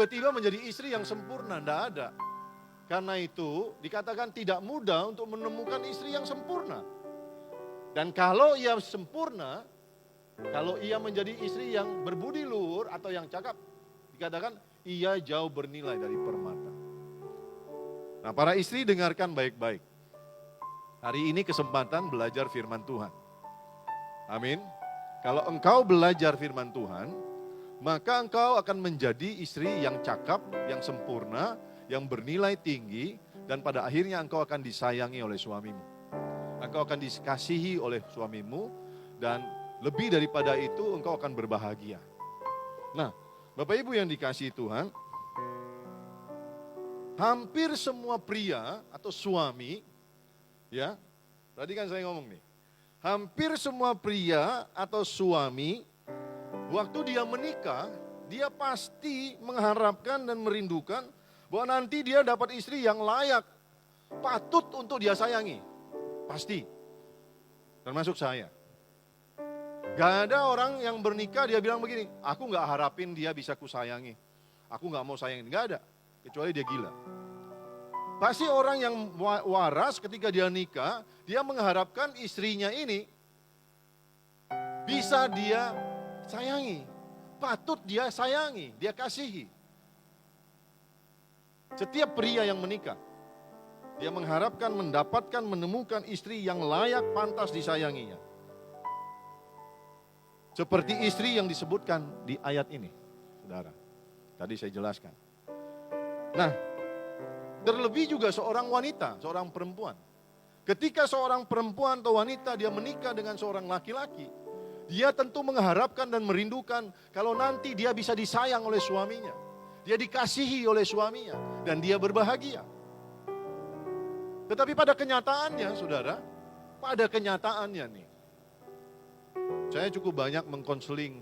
tiba-tiba menjadi istri yang sempurna, tidak ada. Karena itu dikatakan tidak mudah untuk menemukan istri yang sempurna. Dan kalau ia sempurna, kalau ia menjadi istri yang berbudi luhur atau yang cakap, dikatakan ia jauh bernilai dari permata. Nah, para istri dengarkan baik-baik. Hari ini kesempatan belajar firman Tuhan. Amin. Kalau engkau belajar firman Tuhan, maka engkau akan menjadi istri yang cakap, yang sempurna, yang bernilai tinggi, dan pada akhirnya engkau akan disayangi oleh suamimu. Engkau akan dikasihi oleh suamimu, dan lebih daripada itu engkau akan berbahagia. Nah, Bapak Ibu yang dikasihi Tuhan, hampir semua pria atau suami, ya, tadi kan saya ngomong nih, hampir semua pria atau suami, waktu dia menikah, dia pasti mengharapkan dan merindukan bahwa nanti dia dapat istri yang layak, patut untuk dia sayangi. Pasti. Termasuk saya. Gak ada orang yang bernikah dia bilang begini, aku gak harapin dia bisa kusayangi. Aku gak mau sayangin, gak ada. Kecuali dia gila. Pasti orang yang waras ketika dia nikah, dia mengharapkan istrinya ini bisa dia sayangi. Patut dia sayangi, dia kasihi. Setiap pria yang menikah, dia mengharapkan mendapatkan, menemukan istri yang layak, pantas disayanginya. Seperti istri yang disebutkan di ayat ini, saudara. Tadi saya jelaskan. Nah, terlebih juga seorang wanita, seorang perempuan. Ketika seorang perempuan atau wanita dia menikah dengan seorang laki-laki, dia tentu mengharapkan dan merindukan kalau nanti dia bisa disayang oleh suaminya. Dia dikasihi oleh suaminya dan dia berbahagia. Tetapi pada kenyataannya, saudara, pada kenyataannya nih, saya cukup banyak mengkonseling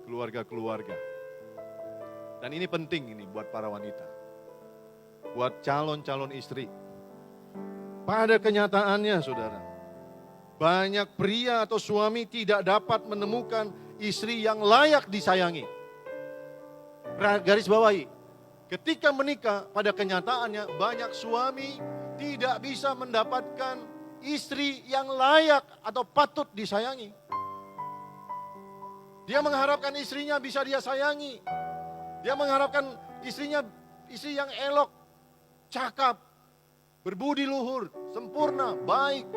keluarga-keluarga. Dan ini penting ini buat para wanita. Buat calon-calon istri. Pada kenyataannya, saudara, banyak pria atau suami tidak dapat menemukan istri yang layak disayangi. Garis bawahi, ketika menikah pada kenyataannya banyak suami tidak bisa mendapatkan istri yang layak atau patut disayangi. Dia mengharapkan istrinya bisa dia sayangi. Dia mengharapkan istrinya istri yang elok, cakap, berbudi luhur, sempurna, baik,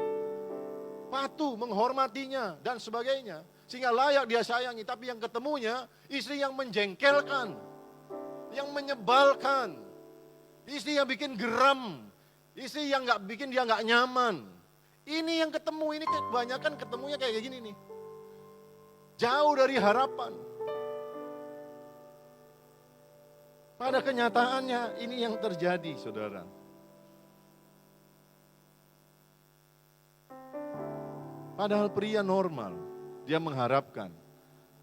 patuh, menghormatinya, dan sebagainya. Sehingga layak dia sayangi, tapi yang ketemunya istri yang menjengkelkan, yang menyebalkan, istri yang bikin geram, istri yang bikin dia nggak nyaman. Ini yang ketemu, ini kebanyakan ketemunya kayak gini nih. Jauh dari harapan. Pada kenyataannya ini yang terjadi, saudara. Padahal pria normal, dia mengharapkan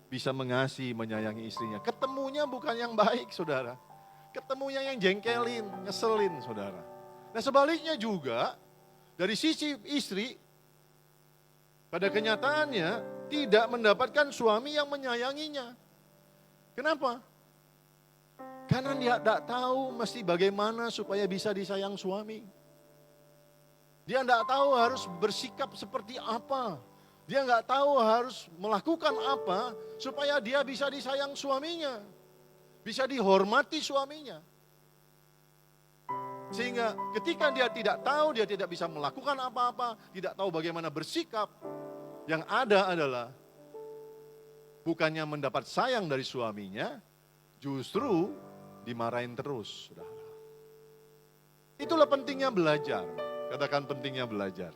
bisa mengasihi, menyayangi istrinya. Ketemunya bukan yang baik, saudara. Ketemunya yang jengkelin, ngeselin, saudara. Nah, sebaliknya juga, dari sisi istri, pada kenyataannya tidak mendapatkan suami yang menyayanginya. Kenapa? Karena dia tidak tahu mesti bagaimana supaya bisa disayang suami. Dia tidak tahu harus bersikap seperti apa. Dia nggak tahu harus melakukan apa supaya dia bisa disayang suaminya. Bisa dihormati suaminya. Sehingga ketika dia tidak tahu, dia tidak bisa melakukan apa-apa, tidak tahu bagaimana bersikap, yang ada adalah bukannya mendapat sayang dari suaminya, justru dimarahin terus. Saudara. Itulah pentingnya belajar. Katakan pentingnya belajar.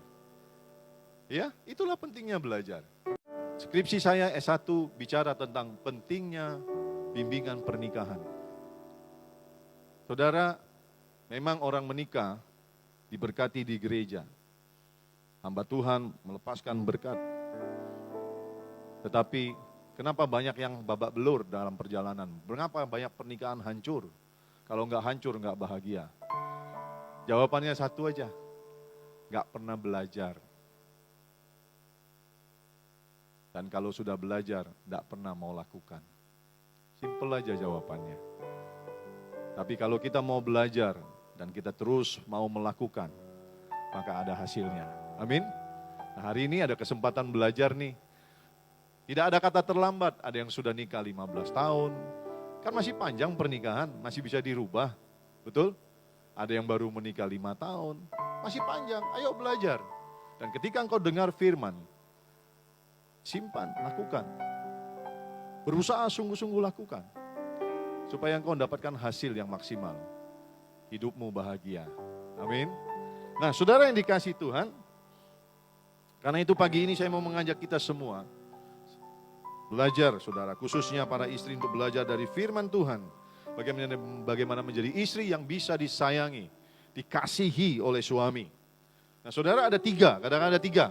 Ya, itulah pentingnya belajar. Skripsi saya S1 bicara tentang pentingnya bimbingan pernikahan. Saudara, memang orang menikah diberkati di gereja. Hamba Tuhan melepaskan berkat. Tetapi kenapa banyak yang babak belur dalam perjalanan? Mengapa banyak pernikahan hancur? Kalau enggak hancur, enggak bahagia. Jawabannya satu aja, enggak pernah belajar. Dan kalau sudah belajar, enggak pernah mau lakukan. Simpel aja jawabannya. Tapi kalau kita mau belajar dan kita terus mau melakukan, maka ada hasilnya. Amin. Nah, hari ini ada kesempatan belajar nih. Tidak ada kata terlambat, ada yang sudah nikah 15 tahun. Kan masih panjang pernikahan, masih bisa dirubah. Betul? Ada yang baru menikah 5 tahun, masih panjang, ayo belajar. Dan ketika engkau dengar firman, simpan, lakukan. Berusaha sungguh-sungguh lakukan. Supaya engkau mendapatkan hasil yang maksimal. Hidupmu bahagia. Amin. Nah, saudara yang dikasih Tuhan, karena itu pagi ini saya mau mengajak kita semua belajar, saudara, khususnya para istri untuk belajar dari firman Tuhan. Bagaimana menjadi istri yang bisa disayangi, dikasihi oleh suami. Nah, saudara ada 3, kadang-kadang ada 3.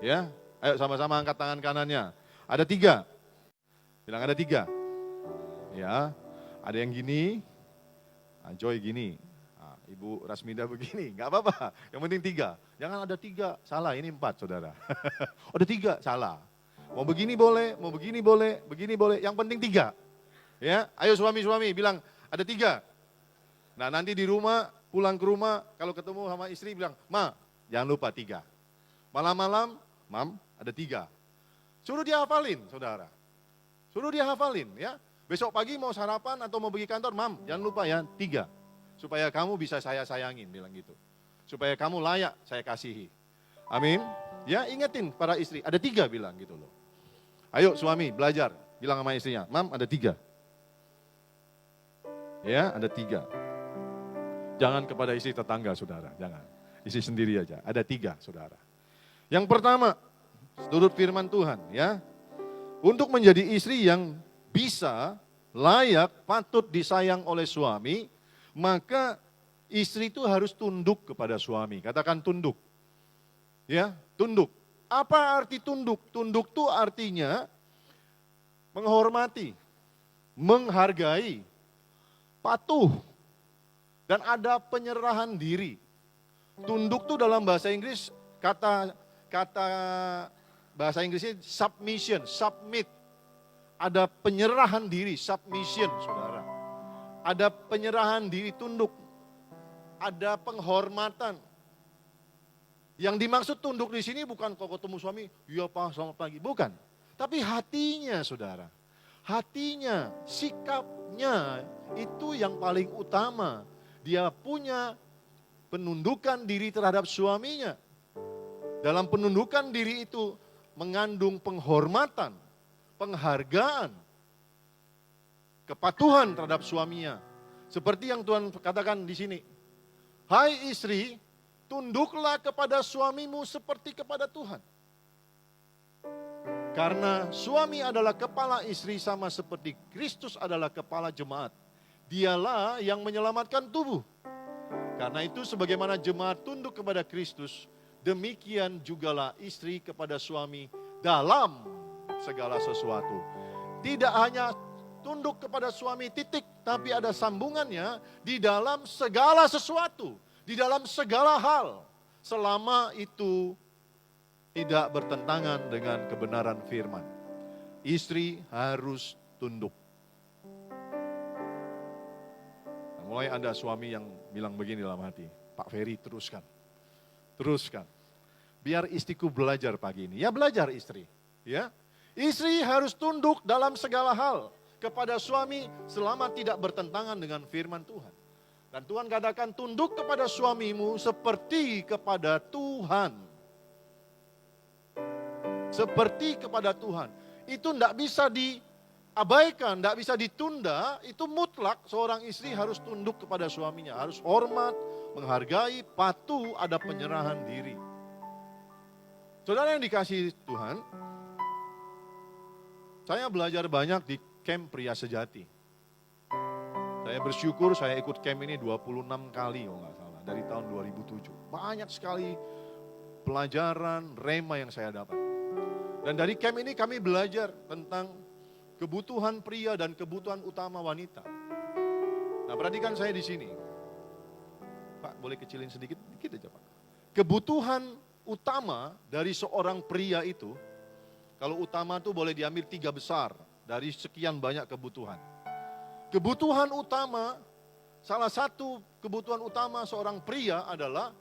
Ya, ayo sama-sama angkat tangan kanannya. Ada 3. Bilang ada 3. Ya, ada yang gini, Joy gini, Ibu Rasminda begini, nggak apa-apa. Yang penting 3. Jangan ada 3, salah, ini 4 saudara. Ada 3, salah. Mau begini boleh, mau begini boleh, begini boleh. Yang penting 3. Ya, ayo suami-suami bilang ada 3. Nah, nanti di rumah, pulang ke rumah, kalau ketemu sama istri bilang, Ma, jangan lupa 3. Malam-malam, Mam, ada 3. Suruh dia hafalin, saudara. Suruh dia hafalin, ya. Besok pagi mau sarapan atau mau pergi kantor, Mam, jangan lupa ya, 3. Supaya kamu bisa saya sayangin, bilang gitu. Supaya kamu layak saya kasihi. Amin. Ya, ingetin para istri, ada 3 bilang gitu loh. Ayo suami belajar, bilang sama istrinya, Mam ada 3. Ya, ada 3. Jangan kepada istri tetangga, saudara, jangan. Istri sendiri aja, ada 3, saudara. Yang pertama, menurut firman Tuhan, ya, untuk menjadi istri yang bisa, layak, patut disayang oleh suami, maka istri itu harus tunduk kepada suami. Katakan tunduk. Ya, tunduk. Apa arti tunduk? Tunduk itu artinya menghormati, menghargai, patuh, dan ada penyerahan diri. Tunduk itu dalam bahasa Inggris, kata bahasa Inggrisnya submission, submit. Ada penyerahan diri, submission, saudara. Ada penyerahan diri, tunduk. Ada penghormatan. Yang dimaksud tunduk di sini bukan kau ketemu suami, iya Pak, selamat pagi. Bukan. Tapi hatinya, saudara. Hatinya, sikapnya, itu yang paling utama. Dia punya penundukan diri terhadap suaminya. Dalam penundukan diri itu mengandung penghormatan, penghargaan, kepatuhan terhadap suaminya. Seperti yang Tuhan katakan di sini. Hai istri, tunduklah kepada suamimu seperti kepada Tuhan. Karena suami adalah kepala istri sama seperti Kristus adalah kepala jemaat. Dialah yang menyelamatkan tubuh. Karena itu sebagaimana jemaat tunduk kepada Kristus, demikian jugalah istri kepada suami dalam segala sesuatu. Tidak hanya tunduk kepada suami titik, tapi ada sambungannya di dalam segala sesuatu. Di dalam segala hal, selama itu tidak bertentangan dengan kebenaran firman. Istri harus tunduk. Nah, mulai ada suami yang bilang begini dalam hati, Pak Ferry teruskan. Teruskan. Biar istriku belajar pagi ini. Ya belajar istri. Ya. Istri harus tunduk dalam segala hal kepada suami selama tidak bertentangan dengan firman Tuhan. Dan Tuhan katakan tunduk kepada suamimu seperti kepada Tuhan. Seperti kepada Tuhan. Itu tidak bisa diabaikan, tidak bisa ditunda. Itu mutlak seorang istri harus tunduk kepada suaminya. Harus hormat, menghargai, patuh, ada penyerahan diri. Saudara yang dikasihi Tuhan, saya belajar banyak di camp pria sejati. Saya bersyukur saya ikut camp ini 26 kali kalau nggak salah, dari tahun 2007. Banyak sekali pelajaran, rema yang saya dapat. Dan dari camp ini kami belajar tentang kebutuhan pria dan kebutuhan utama wanita. Nah perhatikan saya di sini. Pak boleh kecilin sedikit aja Pak. Kebutuhan utama dari seorang pria itu, kalau utama itu boleh diambil 3 besar dari sekian banyak kebutuhan. kebutuhan utama, salah satu kebutuhan utama seorang pria adalah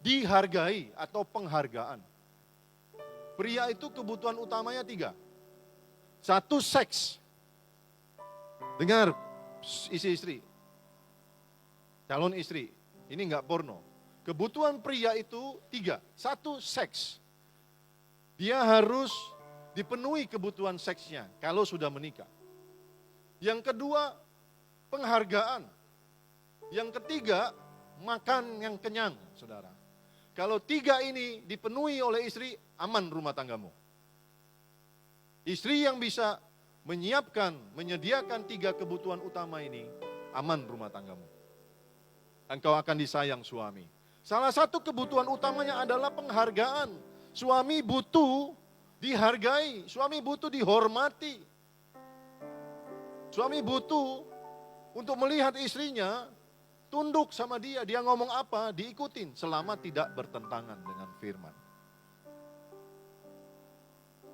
dihargai atau penghargaan. Pria itu kebutuhan utamanya 3. 1, seks. Dengar istri-istri, calon istri, ini enggak porno. Kebutuhan pria itu 3. 1, seks. Dia harus dipenuhi kebutuhan seksnya kalau sudah menikah. Yang kedua, penghargaan. Yang ketiga, makan yang kenyang, saudara. Kalau 3 ini dipenuhi oleh istri, aman rumah tanggamu. Istri yang bisa menyiapkan, menyediakan 3 kebutuhan utama ini, aman rumah tanggamu. Engkau akan disayang suami. Salah satu kebutuhan utamanya adalah penghargaan. Suami butuh dihargai, suami butuh dihormati. Suami butuh untuk melihat istrinya tunduk sama dia. Dia ngomong apa, diikutin selama tidak bertentangan dengan firman.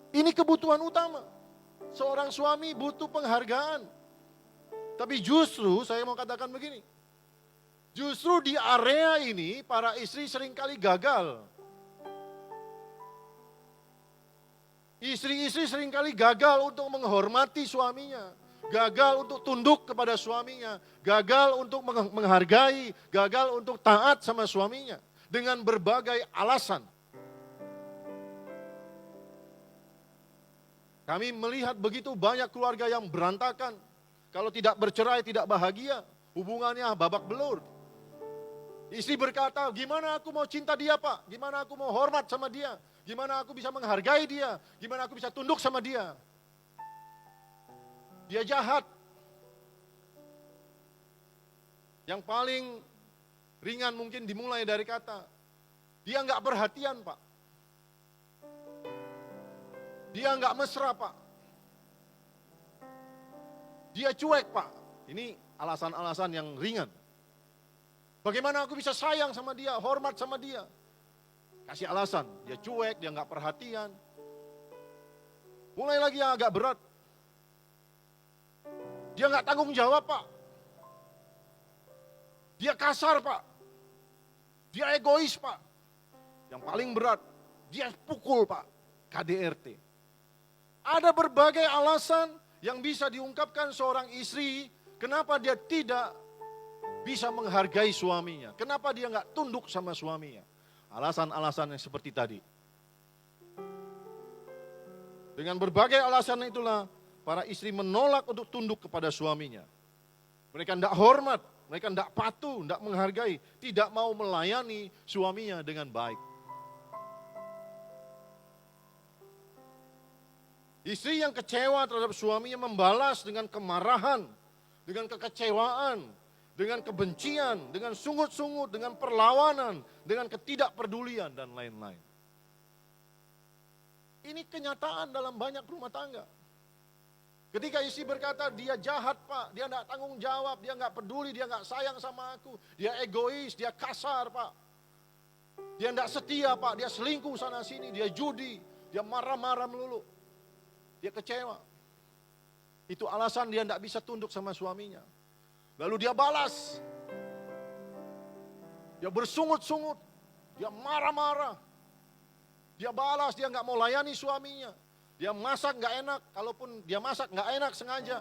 Ini kebutuhan utama. Seorang suami butuh penghargaan. Tapi justru saya mau katakan begini. Justru di area ini para istri seringkali gagal. Istri-istri seringkali gagal untuk menghormati suaminya, gagal untuk tunduk kepada suaminya, gagal untuk menghargai, gagal untuk taat sama suaminya dengan berbagai alasan. Kami melihat begitu banyak keluarga yang berantakan. Kalau tidak bercerai, tidak bahagia, hubungannya babak belur. Istri berkata, gimana aku mau cinta dia Pak? Gimana aku mau hormat sama dia? Gimana aku bisa menghargai dia? Gimana aku bisa tunduk sama dia? Dia jahat. Yang paling ringan mungkin dimulai dari kata, dia nggak perhatian Pak. Dia nggak mesra Pak. Dia cuek Pak. Ini alasan-alasan yang ringan. Bagaimana aku bisa sayang sama dia, hormat sama dia? Kasih alasan, dia cuek, dia nggak perhatian. Mulai lagi yang agak berat. Dia nggak tanggung jawab Pak. Dia kasar Pak. Dia egois Pak. Yang paling berat, dia pukul Pak. KDRT. Ada berbagai alasan yang bisa diungkapkan seorang istri, kenapa dia tidak bisa menghargai suaminya. Kenapa dia nggak tunduk sama suaminya. Alasan-alasan yang seperti tadi. Dengan berbagai alasan itulah para istri menolak untuk tunduk kepada suaminya. Mereka tidak hormat, mereka tidak patuh, tidak menghargai, tidak mau melayani suaminya dengan baik. Istri yang kecewa terhadap suaminya membalas dengan kemarahan, dengan kekecewaan, dengan kebencian, dengan sungut-sungut, dengan perlawanan, dengan ketidakpedulian dan lain-lain. Ini kenyataan dalam banyak rumah tangga. Ketika istri berkata, dia jahat Pak, dia tidak tanggung jawab, dia nggak peduli, dia nggak sayang sama aku, dia egois, dia kasar Pak. Dia tidak setia Pak, dia selingkuh sana sini, dia judi, dia marah-marah melulu. Dia kecewa. Itu alasan dia tidak bisa tunduk sama suaminya. Lalu dia balas. Dia bersungut-sungut. Dia marah-marah. Dia balas, dia nggak mau layani suaminya. Dia masak nggak enak, kalaupun dia masak nggak enak sengaja.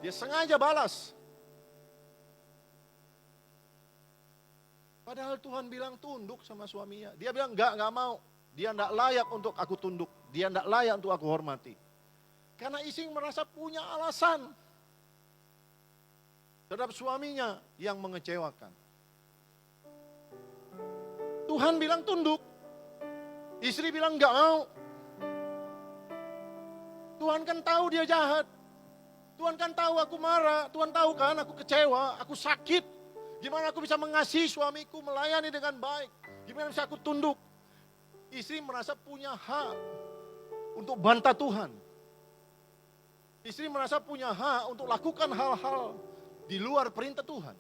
Dia sengaja balas. Padahal Tuhan bilang tunduk sama suaminya. Dia bilang nggak mau. Dia nggak layak untuk aku tunduk. Dia nggak layak untuk aku hormati. Karena istri merasa punya alasan terhadap suaminya yang mengecewakan. Tuhan bilang tunduk. Istri bilang nggak mau. Tuhan kan tahu dia jahat. Tuhan kan tahu aku marah. Tuhan tahu kan aku kecewa, aku sakit. Gimana aku bisa mengasihi suamiku, melayani dengan baik. Gimana bisa aku tunduk. Istri merasa punya hak untuk bantah Tuhan. Istri merasa punya hak untuk lakukan hal-hal di luar perintah Tuhan.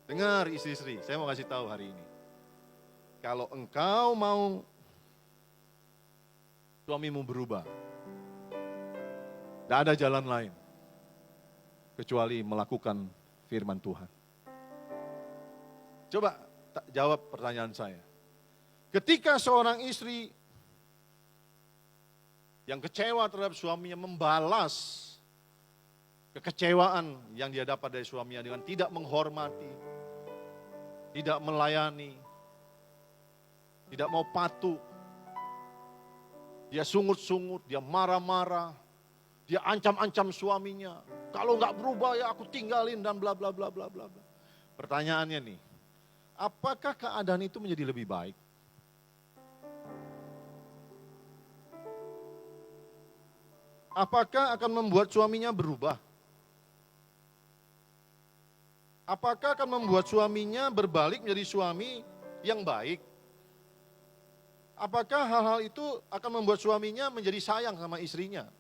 Dengar istri-istri, saya mau kasih tahu hari ini. Kalau engkau mau suamimu berubah, tidak ada jalan lain. kecuali melakukan firman Tuhan. Coba jawab pertanyaan saya. Ketika seorang istri yang kecewa terhadap suaminya membalas kekecewaan yang dia dapat dari suaminya dengan tidak menghormati, tidak melayani, tidak mau patuh, dia sungut-sungut, dia marah-marah, dia ancam-ancam suaminya, kalau nggak berubah ya aku tinggalin dan bla bla bla bla bla. Pertanyaannya nih, apakah keadaan itu menjadi lebih baik? Apakah akan membuat suaminya berubah? Apakah akan membuat suaminya berbalik menjadi suami yang baik? Apakah hal-hal itu akan membuat suaminya menjadi sayang sama istrinya?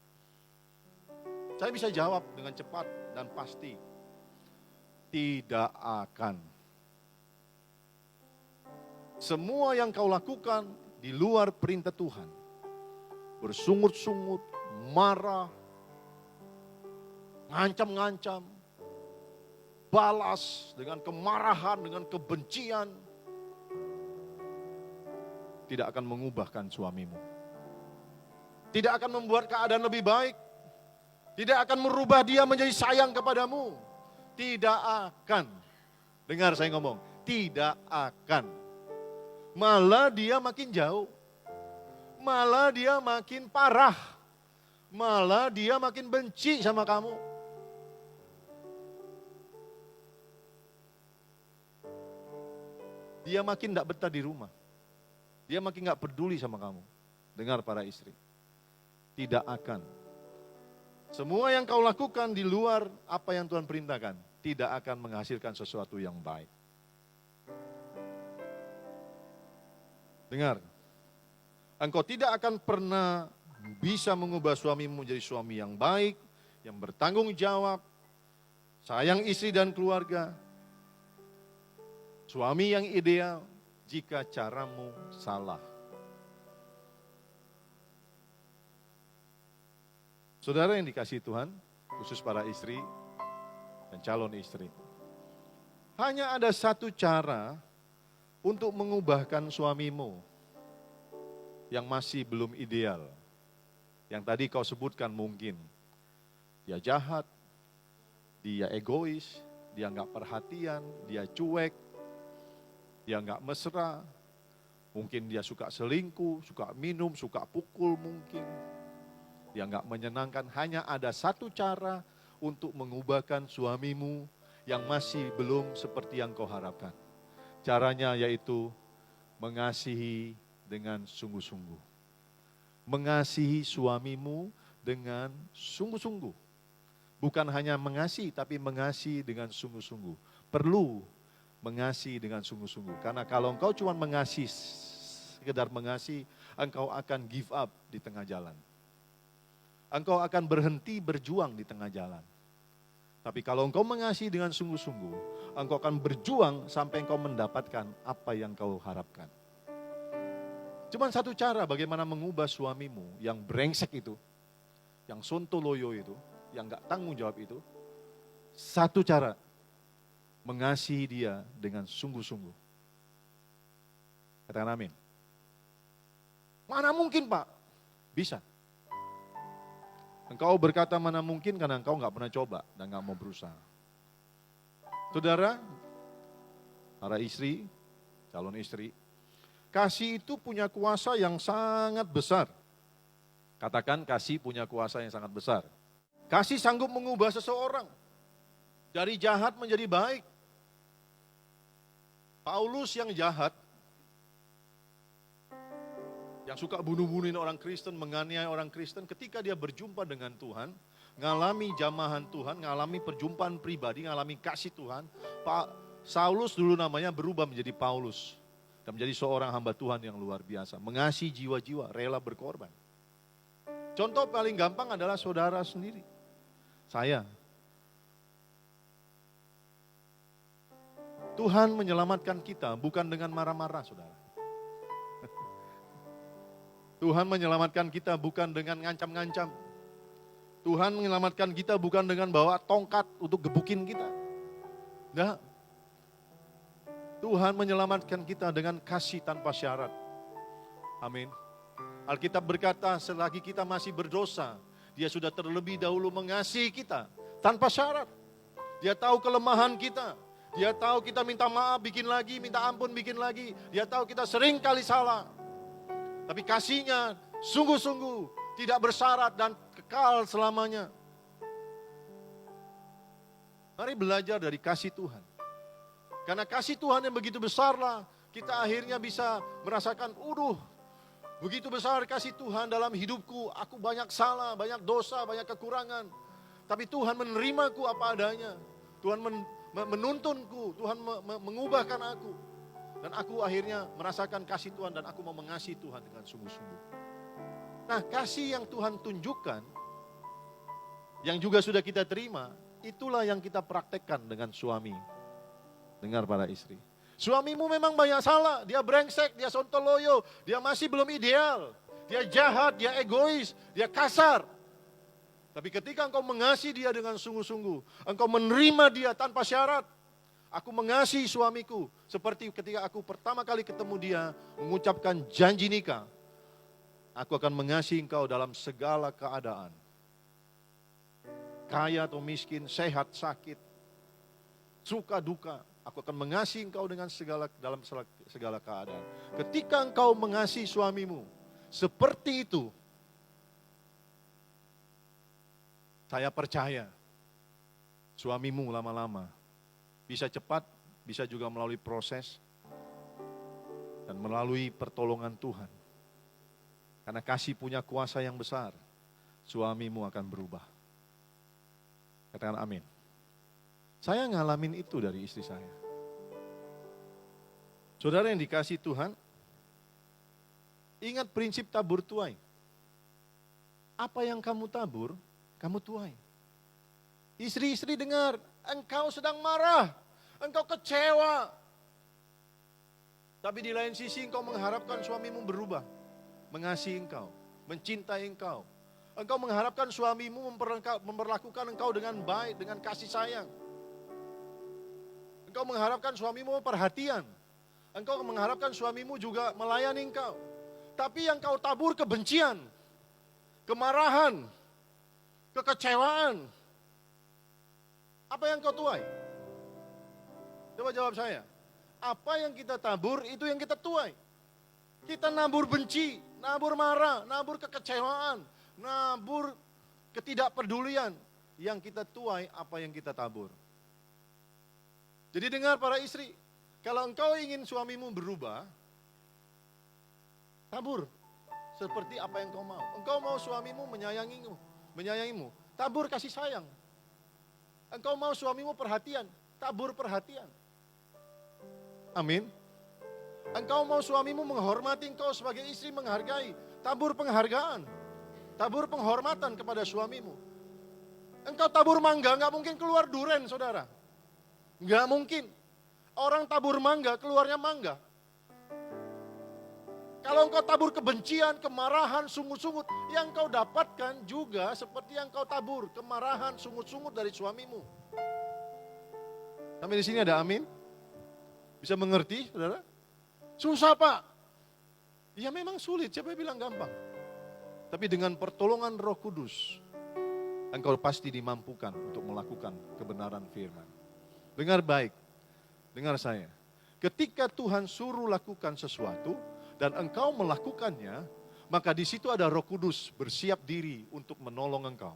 Saya bisa jawab dengan cepat dan pasti. Tidak akan. Semua yang kau lakukan di luar perintah Tuhan, bersungut-sungut, marah, ngancam-ngancam, balas dengan kemarahan, dengan kebencian, tidak akan mengubahkan suamimu. Tidak akan membuat keadaan lebih baik. Tidak akan merubah dia menjadi sayang kepadamu. Tidak akan. Dengar saya ngomong, tidak akan. Malah dia makin jauh. Malah dia makin parah. Malah dia makin benci sama kamu. Dia makin tidak betah di rumah. Dia makin gak peduli sama kamu. Dengar para istri. Tidak akan. Semua yang kau lakukan di luar apa yang Tuhan perintahkan, tidak akan menghasilkan sesuatu yang baik. Dengar. Engkau tidak akan pernah bisa mengubah suamimu menjadi suami yang baik, yang bertanggung jawab, sayang istri dan keluarga, suami yang ideal, jika caramu salah. Saudara yang dikasihi Tuhan, khusus para istri dan calon istri. Hanya ada satu cara untuk mengubahkan suamimu yang masih belum ideal. Yang tadi kau sebutkan mungkin dia jahat, dia egois, dia nggak perhatian, dia cuek, dia nggak mesra, mungkin dia suka selingkuh, suka minum, suka pukul mungkin. Dia nggak menyenangkan. Hanya ada satu cara untuk mengubahkan suamimu yang masih belum seperti yang kau harapkan. Caranya yaitu mengasihi dengan sungguh-sungguh. Mengasihi suamimu dengan sungguh-sungguh. Bukan hanya mengasihi, tapi mengasihi dengan sungguh-sungguh. Perlu mengasihi dengan sungguh-sungguh. Karena kalau engkau cuma mengasihi, sekedar mengasihi, engkau akan give up di tengah jalan. Engkau akan berhenti berjuang di tengah jalan. Tapi kalau engkau mengasihi dengan sungguh-sungguh, engkau akan berjuang sampai engkau mendapatkan apa yang kau harapkan. Cuma satu cara bagaimana mengubah suamimu yang brengsek itu, yang sontoloyo itu, yang gak tanggung jawab itu. Satu cara, mengasihi dia dengan sungguh-sungguh. Katakan amin. Mana mungkin Pak? Bisa. Engkau berkata mana mungkin karena engkau gak pernah coba dan gak mau berusaha. Saudara, para istri, calon istri, kasih itu punya kuasa yang sangat besar. Katakan kasih punya kuasa yang sangat besar. Kasih sanggup mengubah seseorang dari jahat menjadi baik. Paulus yang jahat, yang suka bunuh-bunuhin orang Kristen, menganiaya orang Kristen, ketika dia berjumpa dengan Tuhan, ngalami jamahan Tuhan, ngalami perjumpaan pribadi, ngalami kasih Tuhan, Pak Saulus dulu namanya berubah menjadi Paulus. Dan menjadi seorang hamba Tuhan yang luar biasa. Mengasihi jiwa-jiwa, rela berkorban. Contoh paling gampang adalah saudara sendiri. Saya. Tuhan menyelamatkan kita bukan dengan marah-marah, saudara. Tuhan menyelamatkan kita bukan dengan ngancam-ngancam. Tuhan menyelamatkan kita bukan dengan bawa tongkat untuk gebukin kita. Enggak. Tuhan menyelamatkan kita dengan kasih tanpa syarat. Amin. Alkitab berkata, selagi kita masih berdosa, Dia sudah terlebih dahulu mengasihi kita tanpa syarat. Dia tahu kelemahan kita. Dia tahu kita minta maaf, bikin lagi, minta ampun, bikin lagi. Dia tahu kita sering kali salah. Tapi kasih-Nya sungguh-sungguh tidak bersyarat dan kekal selamanya. Mari belajar dari kasih Tuhan. Karena kasih Tuhan yang begitu besarlah, kita akhirnya bisa merasakan, begitu besar kasih Tuhan dalam hidupku. Aku banyak salah, banyak dosa, banyak kekurangan. Tapi Tuhan menerimaku apa adanya. Tuhan menuntunku, Tuhan mengubahkan aku. Dan aku akhirnya merasakan kasih Tuhan dan aku mau mengasihi Tuhan dengan sungguh-sungguh. Nah, kasih yang Tuhan tunjukkan, yang juga sudah kita terima, itulah yang kita praktekkan dengan suami. Dengar para istri. Suamimu memang banyak salah, dia brengsek, dia sontoloyo, dia masih belum ideal. Dia jahat, dia egois, dia kasar. Tapi ketika engkau mengasihi dia dengan sungguh-sungguh, engkau menerima dia tanpa syarat. Aku mengasihi suamiku seperti ketika aku pertama kali ketemu dia, mengucapkan janji nikah. Aku akan mengasihi engkau dalam segala keadaan. Kaya atau miskin, sehat, sakit, suka duka. Aku akan mengasihi engkau dengan dalam segala keadaan. Ketika engkau mengasihi suamimu seperti itu, saya percaya suamimu lama-lama bisa cepat, bisa juga melalui proses dan melalui pertolongan Tuhan. Karena kasih punya kuasa yang besar, suamimu akan berubah. Katakan amin. Saya ngalamin itu dari istri saya. Saudara yang dikasih Tuhan, ingat prinsip tabur tuai. Apa yang kamu tabur, kamu tuai. Istri-istri dengar, engkau sedang marah, engkau kecewa. Tapi di lain sisi engkau mengharapkan suamimu berubah, mengasihi engkau, mencintai engkau. Engkau mengharapkan suamimu memperlakukan engkau dengan baik, dengan kasih sayang. Engkau mengharapkan suamimu perhatian. Engkau mengharapkan suamimu juga melayani engkau. Tapi yang kau tabur kebencian, kemarahan, kekecewaan. Apa yang kau tuai? Coba jawab saya. Apa yang kita tabur, itu yang kita tuai. Kita nabur benci, nabur marah, nabur kekecewaan, nabur ketidakpedulian. Yang kita tuai, apa yang kita tabur. Jadi dengar para istri, kalau engkau ingin suamimu berubah, tabur seperti apa yang kau mau. Engkau mau suamimu menyayangimu, tabur kasih sayang. Engkau mau suamimu perhatian, tabur perhatian. Amin. Engkau mau suamimu menghormati engkau sebagai istri, menghargai, tabur penghargaan, tabur penghormatan kepada suamimu. Engkau tabur mangga, nggak mungkin keluar duren, saudara. Nggak mungkin. Orang tabur mangga, keluarnya mangga. Kalau engkau tabur kebencian, kemarahan, sungut-sungut, yang kau dapatkan juga seperti yang kau tabur, kemarahan, sungut-sungut dari suamimu. Sampai di sini ada amin? Bisa mengerti, saudara? Susah, Pak. Ya memang sulit, siapa yang bilang gampang? Tapi dengan pertolongan Roh Kudus, engkau pasti dimampukan untuk melakukan kebenaran firman. Dengar baik, dengar saya. Ketika Tuhan suruh lakukan sesuatu, dan engkau melakukannya, maka di situ ada Roh Kudus bersiap diri untuk menolong engkau.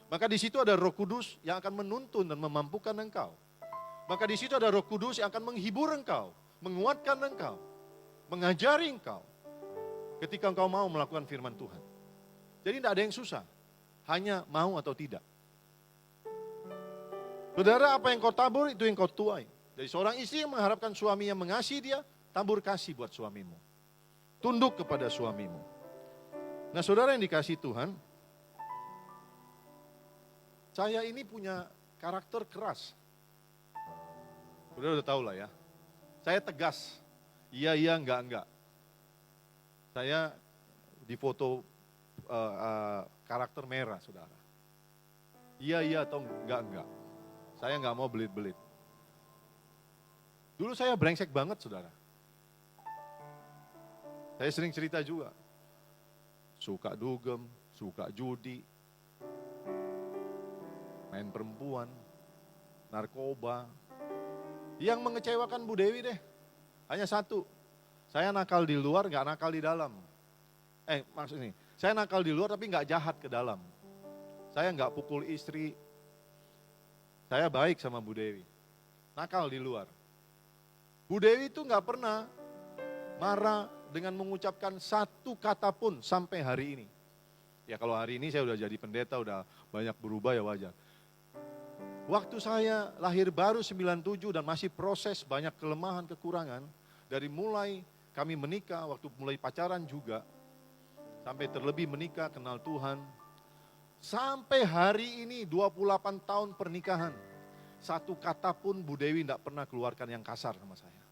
Maka di situ ada Roh Kudus yang akan menuntun dan memampukan engkau. Maka di situ ada Roh Kudus yang akan menghibur engkau, menguatkan engkau, mengajari engkau ketika engkau mau melakukan firman Tuhan. Jadi tidak ada yang susah, hanya mau atau tidak. Saudara, apa yang kau tabur itu yang kau tuai. Dari seorang istri yang mengharapkan suaminya mengasihi dia, tabur kasih buat suamimu. Tunduk kepada suamimu. Nah, saudara yang dikasihi Tuhan, saya ini punya karakter keras. Saudara udah tahu lah ya. Saya tegas. Iya, enggak. Saya di foto karakter merah, saudara. iya atau enggak. Saya enggak mau belit-belit. Dulu saya brengsek banget, saudara. Saya sering cerita juga. Suka dugem, suka judi, main perempuan, narkoba. Yang mengecewakan Bu Dewi deh, hanya satu. Saya nakal di luar, enggak nakal di dalam. Maksudnya, saya nakal di luar tapi enggak jahat ke dalam. Saya enggak pukul istri. Saya baik sama Bu Dewi. Nakal di luar. Bu Dewi itu enggak pernah marah dengan mengucapkan satu kata pun sampai hari ini. Ya kalau hari ini saya udah jadi pendeta, udah banyak berubah ya wajar. Waktu saya lahir baru 97 dan masih proses banyak kelemahan, kekurangan. Dari mulai kami menikah, waktu mulai pacaran juga. Sampai terlebih menikah, kenal Tuhan. Sampai hari ini 28 tahun pernikahan. Satu kata pun Bu Dewi tidak pernah keluarkan yang kasar sama saya.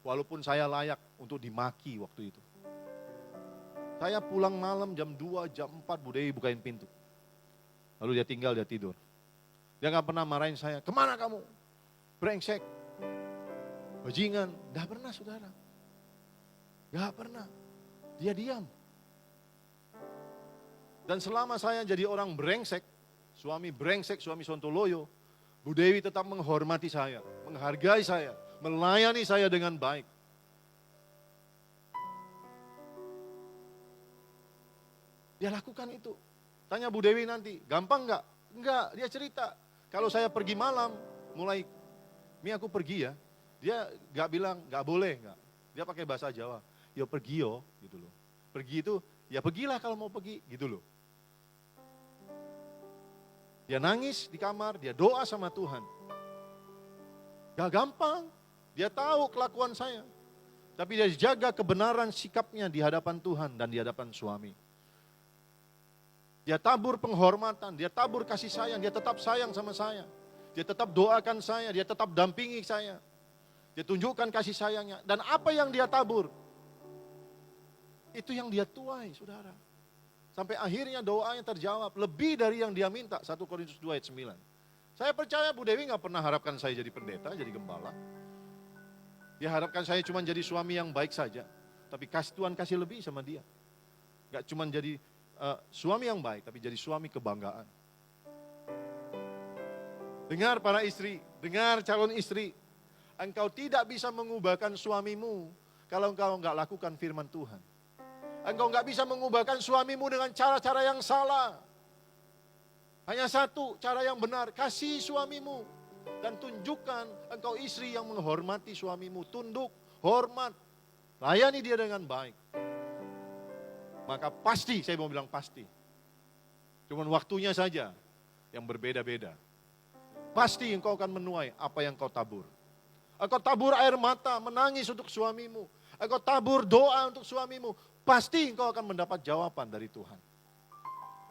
Walaupun saya layak untuk dimaki waktu itu. Saya pulang malam jam 2, jam 4 Bu Dewi bukain pintu. Lalu dia tinggal, dia tidur. Dia gak pernah marahin saya, kemana kamu? Brengsek, bajingan. Gak pernah saudara. Gak pernah. Dia diam. Dan selama saya jadi orang brengsek, suami sontoloyo, Bu Dewi tetap menghormati saya, menghargai saya, melayani saya dengan baik. Dia lakukan itu. Tanya Bu Dewi nanti, gampang enggak? Enggak, dia cerita. Kalau saya pergi malam, mulai, Mi aku pergi ya. Dia enggak bilang, enggak boleh, enggak. Dia pakai bahasa Jawa, ya pergi yo, gitu loh. Pergi itu, ya pergilah kalau mau pergi, gitu loh. Dia nangis di kamar, dia doa sama Tuhan. Gak gampang, dia tahu kelakuan saya. Tapi dia jaga kebenaran sikapnya di hadapan Tuhan dan di hadapan suami. Dia tabur penghormatan, dia tabur kasih sayang, dia tetap sayang sama saya. Dia tetap doakan saya, dia tetap dampingi saya. Dia tunjukkan kasih sayangnya. Dan apa yang dia tabur, itu yang dia tuai, saudara. Sampai akhirnya doanya terjawab, lebih dari yang dia minta, 1 Korintus 2 ayat 9. Saya percaya Bu Dewi gak pernah harapkan saya jadi pendeta, jadi gembala. Dia harapkan saya cuma jadi suami yang baik saja. Tapi Tuhan kasih lebih sama dia. Gak cuma jadi suami yang baik, tapi jadi suami kebanggaan. Dengar para istri, dengar calon istri. Engkau tidak bisa mengubahkan suamimu kalau engkau gak lakukan firman Tuhan. Engkau gak bisa mengubahkan suamimu dengan cara-cara yang salah. Hanya satu cara yang benar, kasih suamimu. Dan tunjukkan engkau istri yang menghormati suamimu. Tunduk, hormat, layani dia dengan baik. Maka pasti, saya mau bilang pasti. Cuman waktunya saja yang berbeda-beda. Pasti engkau akan menuai apa yang kau tabur. Engkau tabur air mata, menangis untuk suamimu. Engkau tabur doa untuk suamimu. Pasti engkau akan mendapat jawaban dari Tuhan.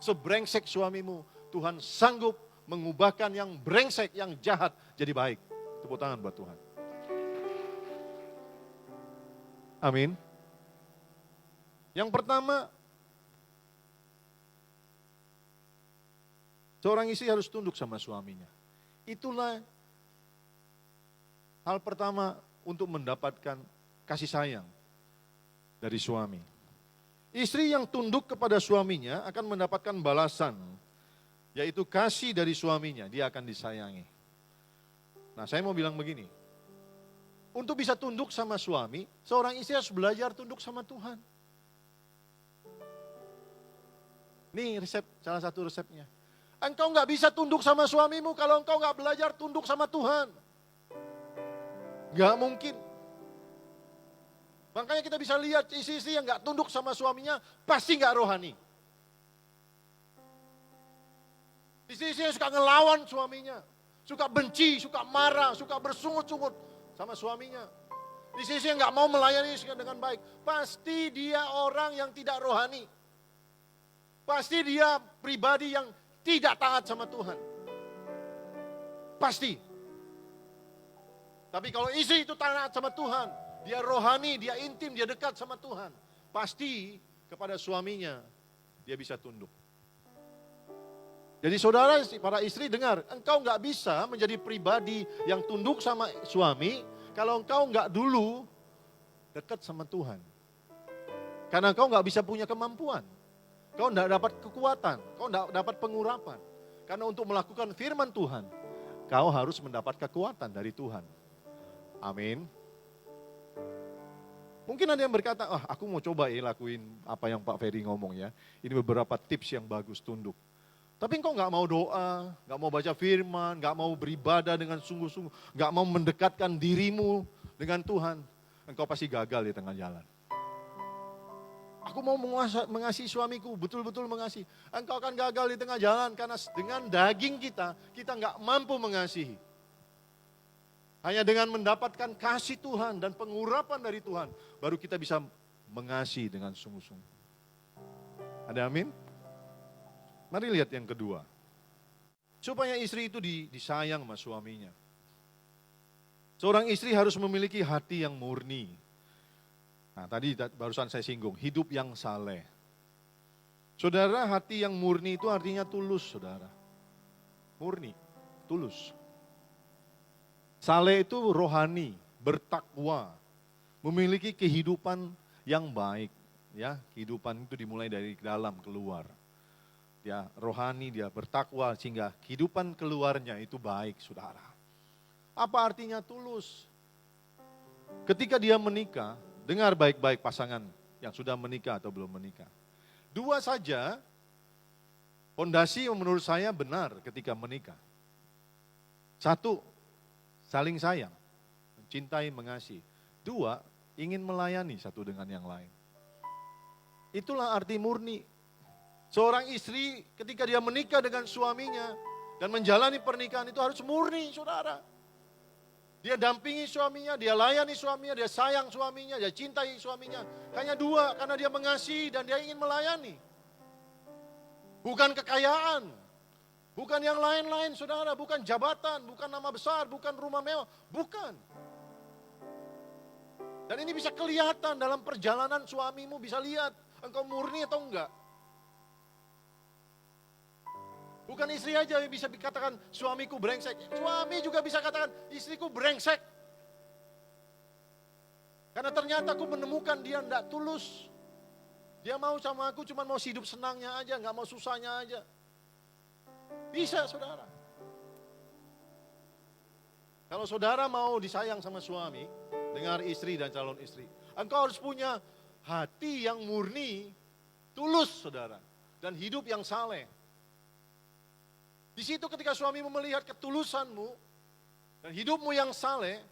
Sebrengsek suamimu, Tuhan sanggup mengubahkan yang brengsek, yang jahat jadi baik. Tepuk tangan buat Tuhan. Amin. Yang pertama, seorang istri harus tunduk sama suaminya. Itulah hal pertama untuk mendapatkan kasih sayang dari suami. Istri yang tunduk kepada suaminya akan mendapatkan balasan, yaitu kasih dari suaminya, dia akan disayangi. Nah, saya mau bilang begini, untuk bisa tunduk sama suami, seorang istri harus belajar tunduk sama Tuhan. Nih resep, salah satu resepnya. Engkau gak bisa tunduk sama suamimu kalau engkau gak belajar tunduk sama Tuhan. Gak mungkin. Makanya kita bisa lihat istri-istri yang gak tunduk sama suaminya, pasti gak rohani. Istri-istri yang suka ngelawan suaminya, suka benci, suka marah, suka bersungut-sungut sama suaminya. Istri-istri yang gak mau melayani dengan baik, pasti dia orang yang tidak rohani. Pasti dia pribadi yang tidak taat sama Tuhan. Pasti. Tapi kalau istri itu taat sama Tuhan, dia rohani, dia intim, dia dekat sama Tuhan, pasti kepada suaminya dia bisa tunduk. Jadi saudara, para istri dengar, engkau nggak bisa menjadi pribadi yang tunduk sama suami kalau engkau nggak dulu dekat sama Tuhan. Karena engkau nggak bisa punya kemampuan. Kau nggak dapat kekuatan, kau nggak dapat pengurapan. Karena untuk melakukan firman Tuhan, kau harus mendapat kekuatan dari Tuhan. Amin. Mungkin ada yang berkata, aku mau coba lakuin apa yang Pak Ferry ngomong ya. Ini beberapa tips yang bagus tunduk. Tapi engkau nggak mau doa, nggak mau baca firman, nggak mau beribadah dengan sungguh-sungguh, nggak mau mendekatkan dirimu dengan Tuhan, engkau pasti gagal di tengah jalan. Aku mau mengasihi suamiku, betul-betul mengasihi. Engkau akan gagal di tengah jalan karena dengan daging kita nggak mampu mengasihi. Hanya dengan mendapatkan kasih Tuhan dan pengurapan dari Tuhan, baru kita bisa mengasihi dengan sungguh-sungguh. Ada amin? Mari lihat yang kedua. Supaya istri itu disayang sama suaminya. Seorang istri harus memiliki hati yang murni. Nah tadi barusan saya singgung, hidup yang saleh. Saudara, hati yang murni itu artinya tulus, saudara. Murni, tulus. Saleh itu rohani, bertakwa, memiliki kehidupan yang baik. Ya, kehidupan itu dimulai dari dalam keluar. Dia rohani, dia bertakwa sehingga kehidupan keluarnya itu baik, saudara. Apa artinya tulus? Ketika dia menikah, dengar baik-baik pasangan yang sudah menikah atau belum menikah. Dua saja, fondasi yang menurut saya benar ketika menikah. Satu, saling sayang, mencintai, mengasihi. Dua, ingin melayani satu dengan yang lain. Itulah arti murni. Seorang istri ketika dia menikah dengan suaminya dan menjalani pernikahan itu harus murni, saudara. Dia dampingi suaminya, dia layani suaminya, dia sayang suaminya, dia cintai suaminya. Hanya dua, karena dia mengasihi dan dia ingin melayani. Bukan kekayaan, bukan yang lain-lain, saudara. Bukan jabatan, bukan nama besar, bukan rumah mewah, bukan. Dan ini bisa kelihatan dalam perjalanan suamimu, bisa lihat engkau murni atau enggak. Bukan istri aja yang bisa dikatakan suamiku brengsek. Suami juga bisa katakan istriku brengsek. Karena ternyata aku menemukan dia tidak tulus. Dia mau sama aku cuma mau hidup senangnya aja, nggak mau susahnya aja. Bisa, saudara. Kalau saudara mau disayang sama suami, dengar istri dan calon istri. Engkau harus punya hati yang murni, tulus, saudara. Dan hidup yang saleh. Di situ ketika suamimu melihat ketulusanmu dan hidupmu yang saleh,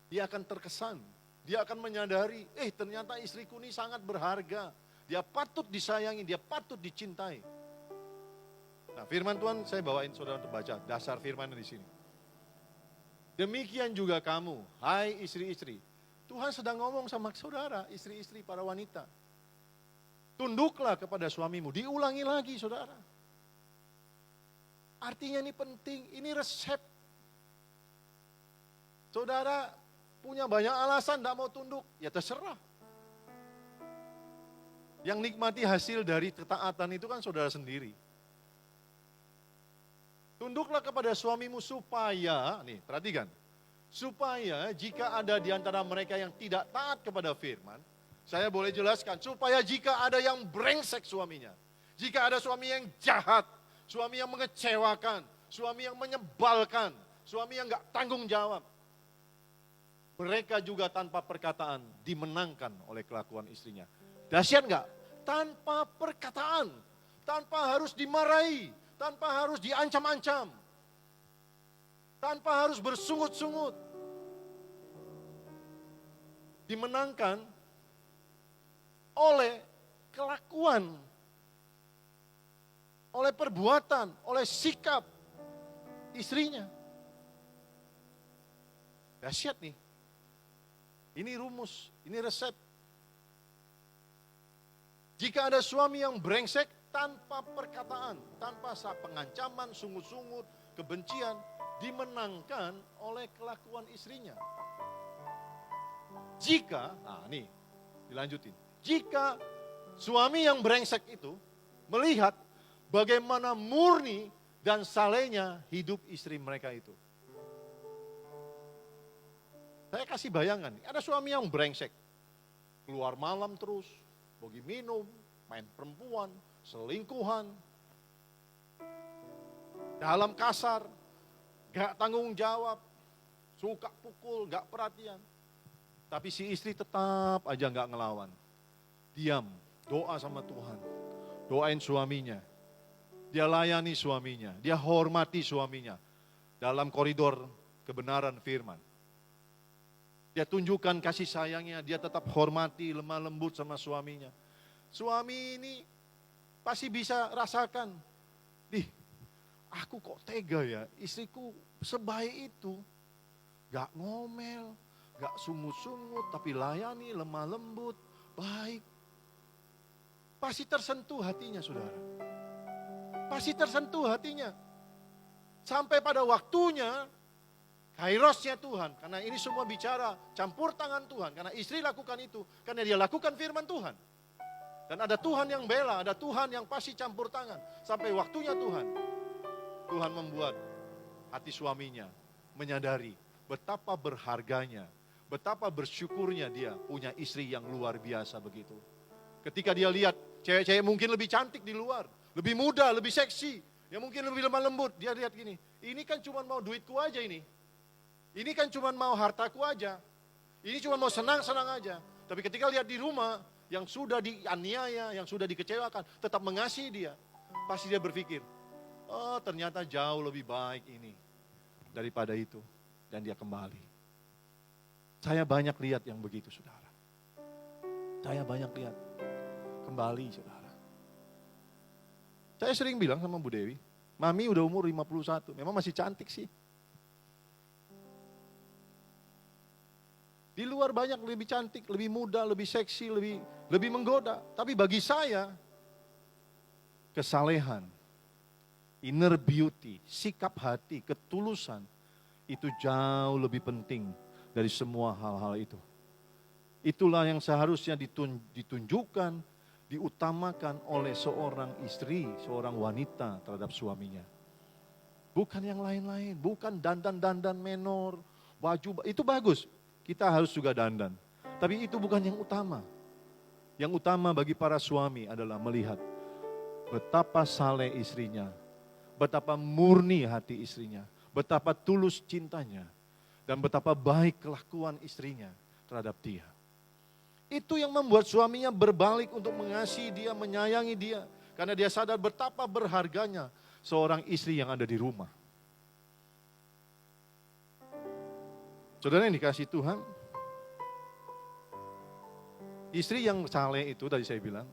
dia akan terkesan. Dia akan menyadari, ternyata istriku ini sangat berharga. Dia patut disayangi, dia patut dicintai. Nah, firman Tuhan saya bawain saudara untuk baca dasar firman di sini. Demikian juga kamu, hai istri-istri. Tuhan sedang ngomong sama saudara, istri-istri, para wanita. Tunduklah kepada suamimu. Diulangi lagi, saudara. Artinya ini penting, ini resep. Saudara punya banyak alasan tidak mau tunduk, ya terserah. Yang nikmati hasil dari ketaatan itu kan saudara sendiri. Tunduklah kepada suamimu supaya, nih perhatikan. Supaya jika ada di antara mereka yang tidak taat kepada firman, saya boleh jelaskan, supaya jika ada yang brengsek suaminya, jika ada suami yang jahat, suami yang mengecewakan, suami yang menyebalkan, suami yang gak tanggung jawab, mereka juga tanpa perkataan dimenangkan oleh kelakuan istrinya. Dahsyat gak? Tanpa perkataan, tanpa harus dimarahi, tanpa harus diancam-ancam, tanpa harus bersungut-sungut. Dimenangkan oleh kelakuan, oleh perbuatan, oleh sikap istrinya. Dahsyat nih. Ini rumus, ini resep. Jika ada suami yang brengsek tanpa perkataan, tanpa pengancaman, sungut-sungut, kebencian, dimenangkan oleh kelakuan istrinya. Jika, nah nih, dilanjutin. Jika suami yang brengsek itu melihat bagaimana murni dan salehnya hidup istri mereka itu. Saya kasih bayangan, ada suami yang brengsek, keluar malam terus, pergi minum, main perempuan, selingkuhan, dalam kasar, gak tanggung jawab, suka pukul, gak perhatian. Tapi si istri tetap aja gak ngelawan. Diam, doa sama Tuhan, doain suaminya. Dia layani suaminya, dia hormati suaminya dalam koridor kebenaran firman. Dia tunjukkan kasih sayangnya, dia tetap hormati, lemah lembut sama suaminya. Suami ini pasti bisa rasakan, aku kok tega ya, istriku sebaik itu. Gak ngomel, gak sungut-sungut, tapi layani, lemah lembut, baik. Pasti tersentuh hatinya, saudara. Pasti tersentuh hatinya. Sampai pada waktunya, kairosnya Tuhan, karena ini semua bicara campur tangan Tuhan, karena istri lakukan itu, karena dia lakukan firman Tuhan. Dan ada Tuhan yang bela, ada Tuhan yang pasti campur tangan. Sampai waktunya Tuhan membuat hati suaminya menyadari betapa berharganya, betapa bersyukurnya dia punya istri yang luar biasa begitu. Ketika dia lihat cewek-cewek mungkin lebih cantik di luar, lebih muda, lebih seksi, yang mungkin lebih lemah lembut, dia lihat gini, ini kan cuma mau duitku aja ini. Ini kan cuma mau hartaku aja. Ini cuma mau senang-senang aja. Tapi ketika lihat di rumah, yang sudah dianiaya, yang sudah dikecewakan, tetap mengasihi dia. Pasti dia berpikir, oh ternyata jauh lebih baik ini daripada itu. Dan dia kembali. Saya banyak lihat yang begitu, saudara. Saya banyak lihat. Kembali, saudara. Saya sering bilang sama Bu Dewi, Mami udah umur 51, memang masih cantik sih. Di luar banyak lebih cantik, lebih muda, lebih seksi, lebih menggoda. Tapi bagi saya, kesalehan, inner beauty, sikap hati, ketulusan, itu jauh lebih penting dari semua hal-hal itu. Itulah yang seharusnya ditunjukkan, diutamakan oleh seorang istri, seorang wanita terhadap suaminya. Bukan yang lain-lain, bukan dandan-dandan menor, baju, itu bagus. Kita harus juga dandan. Tapi itu bukan yang utama. Yang utama bagi para suami adalah melihat betapa saleh istrinya, betapa murni hati istrinya, betapa tulus cintanya, dan betapa baik kelakuan istrinya terhadap dia. Itu yang membuat suaminya berbalik untuk mengasihi dia, menyayangi dia. Karena dia sadar betapa berharganya seorang istri yang ada di rumah. Saudara yang dikasihi Tuhan, istri yang saleh itu tadi saya bilang,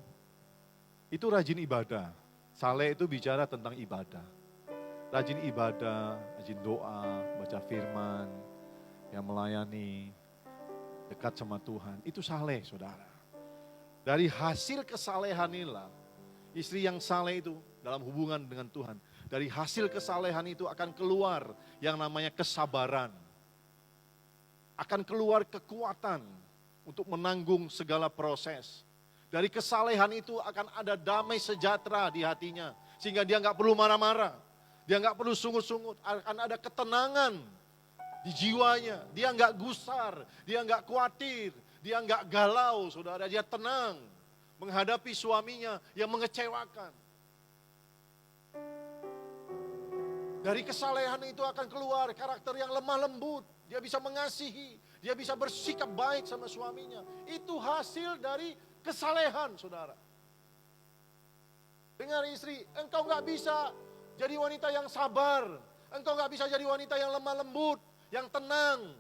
itu rajin ibadah. Saleh itu bicara tentang ibadah. Rajin ibadah, rajin doa, baca firman, yang melayani, dekat sama Tuhan. Itu saleh, saudara. Dari hasil kesalehan inilah, istri yang saleh itu dalam hubungan dengan Tuhan, dari hasil kesalehan itu akan keluar yang namanya kesabaran. Akan keluar kekuatan untuk menanggung segala proses. Dari kesalehan itu akan ada damai sejahtera di hatinya. Sehingga dia nggak perlu marah-marah. Dia nggak perlu sungut-sungut. Akan ada ketenangan di jiwanya. Dia nggak gusar. Dia nggak khawatir. Dia nggak galau, saudara. Dia tenang menghadapi suaminya yang mengecewakan. Dari kesalehan itu akan keluar karakter yang lemah lembut. Dia bisa mengasihi, dia bisa bersikap baik sama suaminya. Itu hasil dari kesalehan, saudara. Dengar istri, engkau gak bisa jadi wanita yang sabar. Engkau gak bisa jadi wanita yang lemah lembut, yang tenang.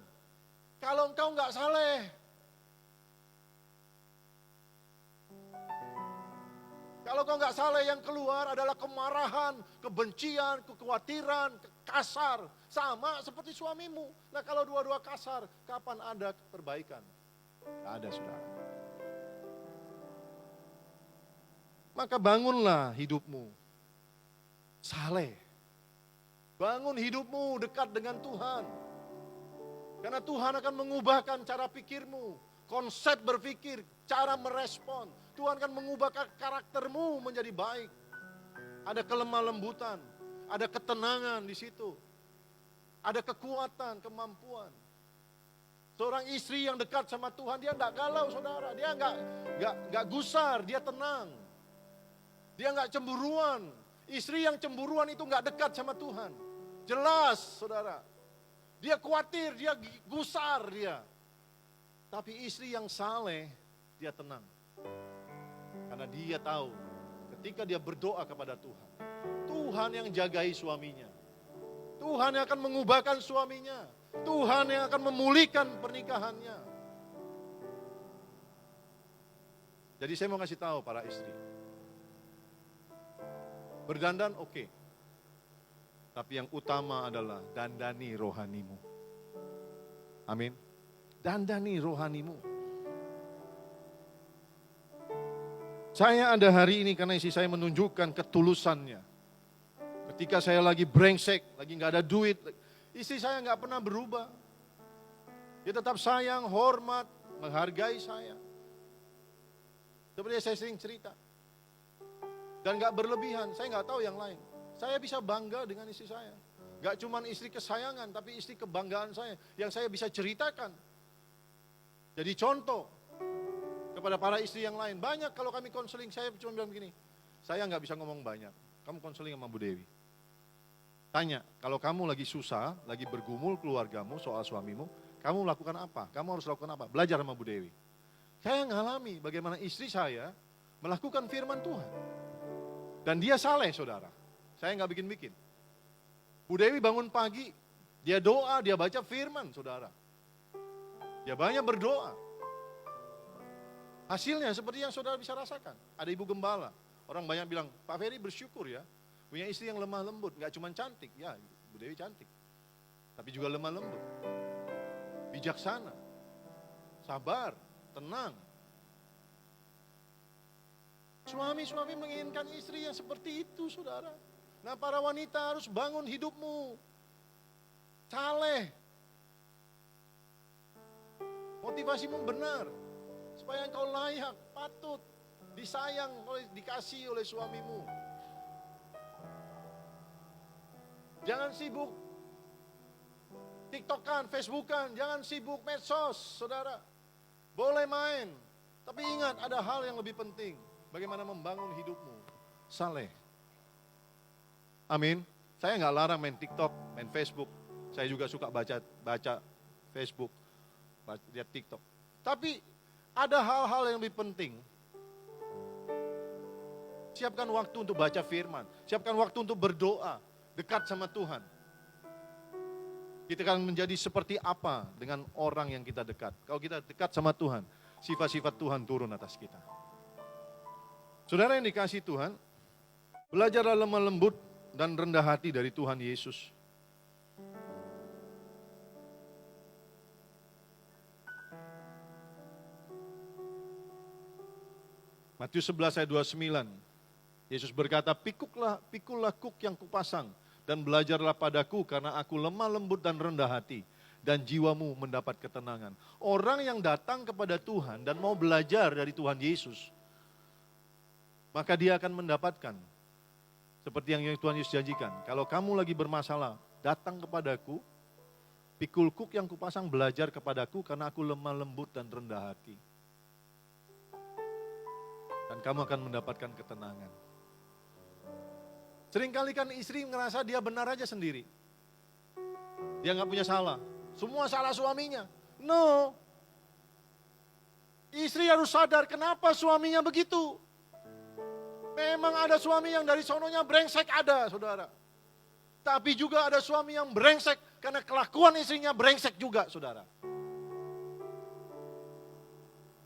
Kalau engkau gak saleh. Kalau kau nggak saleh, yang keluar adalah kemarahan, kebencian, kekhawatiran, kasar. Sama seperti suamimu. Nah kalau dua-dua kasar, kapan ada perbaikan? Nggak ada, saudara. Maka bangunlah hidupmu saleh. Bangun hidupmu dekat dengan Tuhan. Karena Tuhan akan mengubahkan cara pikirmu, konsep berpikir, cara merespon. Tuhan akan mengubah karaktermu menjadi baik. Ada kelemah lembutan, ada ketenangan di situ. Ada kekuatan, kemampuan. Seorang istri yang dekat sama Tuhan, dia enggak galau saudara. Dia enggak gusar, dia tenang. Dia enggak cemburuan. Istri yang cemburuan itu enggak dekat sama Tuhan. Jelas saudara. Dia khawatir, dia gusar dia. Tapi istri yang saleh, dia tenang. Karena dia tahu, ketika dia berdoa kepada Tuhan, Tuhan yang jagai suaminya. Tuhan yang akan mengubahkan suaminya. Tuhan yang akan memulihkan pernikahannya. Jadi saya mau kasih tahu para istri. Berdandan oke. Tapi yang utama adalah dandani rohanimu. Amin. Dandani rohanimu. Saya ada hari ini karena istri saya menunjukkan ketulusannya. Ketika saya lagi brengsek, lagi gak ada duit, istri saya gak pernah berubah. Dia tetap sayang, hormat, menghargai saya. Seperti saya sering cerita. Dan gak berlebihan, saya gak tahu yang lain. Saya bisa bangga dengan istri saya. Gak cuma istri kesayangan, tapi istri kebanggaan saya. Yang saya bisa ceritakan. Jadi contoh kepada para istri yang lain. Banyak kalau kami konseling, saya cuma bilang begini. Saya gak bisa ngomong banyak. Kamu konseling sama Bu Dewi. Tanya, kalau kamu lagi susah, lagi bergumul keluargamu soal suamimu, kamu lakukan apa? Kamu harus lakukan apa? Belajar sama Bu Dewi. Saya ngalami bagaimana istri saya melakukan firman Tuhan. Dan dia saleh saudara. Saya nggak bikin-bikin. Bu Dewi bangun pagi, dia doa, dia baca firman saudara. Dia banyak berdoa. Hasilnya seperti yang saudara bisa rasakan. Ada ibu gembala. Orang banyak bilang, Pak Ferry bersyukur ya. Punya istri yang lemah lembut, gak cuma cantik, ya Bu Dewi cantik. Tapi juga lemah lembut. Bijaksana. Sabar, tenang. Suami-suami menginginkan istri yang seperti itu saudara. Nah para wanita harus bangun hidupmu. Saleh. Motivasimu benar. Supaya engkau layak, patut, disayang, dikasih oleh suamimu. Jangan sibuk TikTokan, Facebookan, jangan sibuk medsos, saudara. Boleh main, tapi ingat ada hal yang lebih penting. Bagaimana membangun hidupmu, saleh. Amin. Saya nggak larang main TikTok, main Facebook. Saya juga suka baca Facebook, lihat TikTok. Tapi ada hal-hal yang lebih penting. Siapkan waktu untuk baca firman, siapkan waktu untuk berdoa. Dekat sama Tuhan. Kita akan menjadi seperti apa dengan orang yang kita dekat. Kalau kita dekat sama Tuhan, sifat-sifat Tuhan turun atas kita. Saudara yang dikasihi Tuhan, belajarlah lemah lembut dan rendah hati dari Tuhan Yesus. Matius 11 ayat 29. Yesus berkata, pikulah kuk yang kupasang. Dan belajarlah padaku karena aku lemah lembut dan rendah hati. Dan jiwamu mendapat ketenangan. Orang yang datang kepada Tuhan dan mau belajar dari Tuhan Yesus. Maka dia akan mendapatkan. Seperti yang Tuhan Yesus janjikan. Kalau kamu lagi bermasalah, datang kepadaku. Pikul kuk yang kupasang belajar kepadaku karena aku lemah lembut dan rendah hati. Dan kamu akan mendapatkan ketenangan. Seringkali kan istri ngerasa dia benar aja sendiri. Dia gak punya salah. Semua salah suaminya. No. Istri harus sadar kenapa suaminya begitu. Memang ada suami yang dari sononya brengsek ada, saudara. Tapi juga ada suami yang brengsek karena kelakuan istrinya brengsek juga, saudara.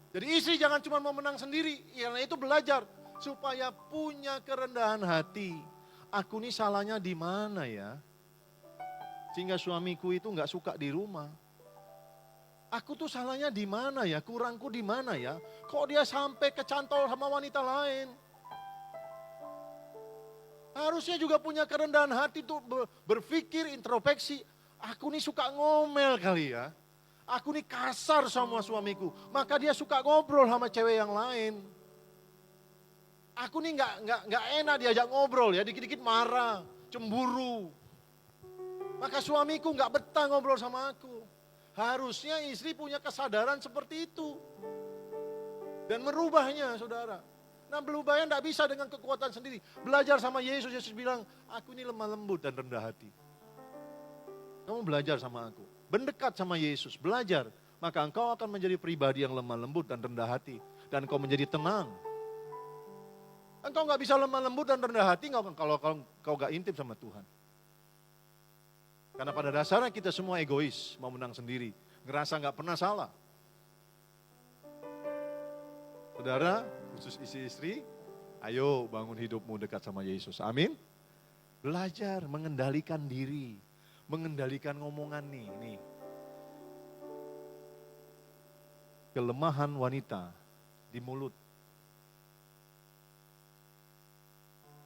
Jadi istri jangan cuma mau menang sendiri. Karena itu belajar supaya punya kerendahan hati. Aku nih salahnya di mana ya? Sehingga suamiku itu nggak suka di rumah. Aku tuh salahnya di mana ya? Kurangku di mana ya? Kok dia sampai kecantol sama wanita lain? Harusnya juga punya kerendahan hati tuh berpikir introspeksi. Aku nih suka ngomel kali ya. Aku nih kasar sama suamiku. Maka dia suka ngobrol sama cewek yang lain. Aku nih nggak enak diajak ngobrol ya, dikit-dikit marah, cemburu. Maka suamiku nggak betah ngobrol sama aku. Harusnya istri punya kesadaran seperti itu. Dan merubahnya, saudara. Nah, berubahnya nggak bisa dengan kekuatan sendiri. Belajar sama Yesus, Yesus bilang, aku ini lemah lembut dan rendah hati. Kamu belajar sama aku. Mendekat sama Yesus, belajar. Maka engkau akan menjadi pribadi yang lemah lembut dan rendah hati. Dan engkau menjadi tenang. Engkau nggak bisa lemah lembut dan rendah hati kalau kau nggak intim sama Tuhan. Karena pada dasarnya kita semua egois, mau menang sendiri. Ngerasa nggak pernah salah. Saudara, khusus istri-istri, ayo bangun hidupmu dekat sama Yesus. Amin. Belajar mengendalikan diri, mengendalikan ngomongan nih. Kelemahan wanita di mulut.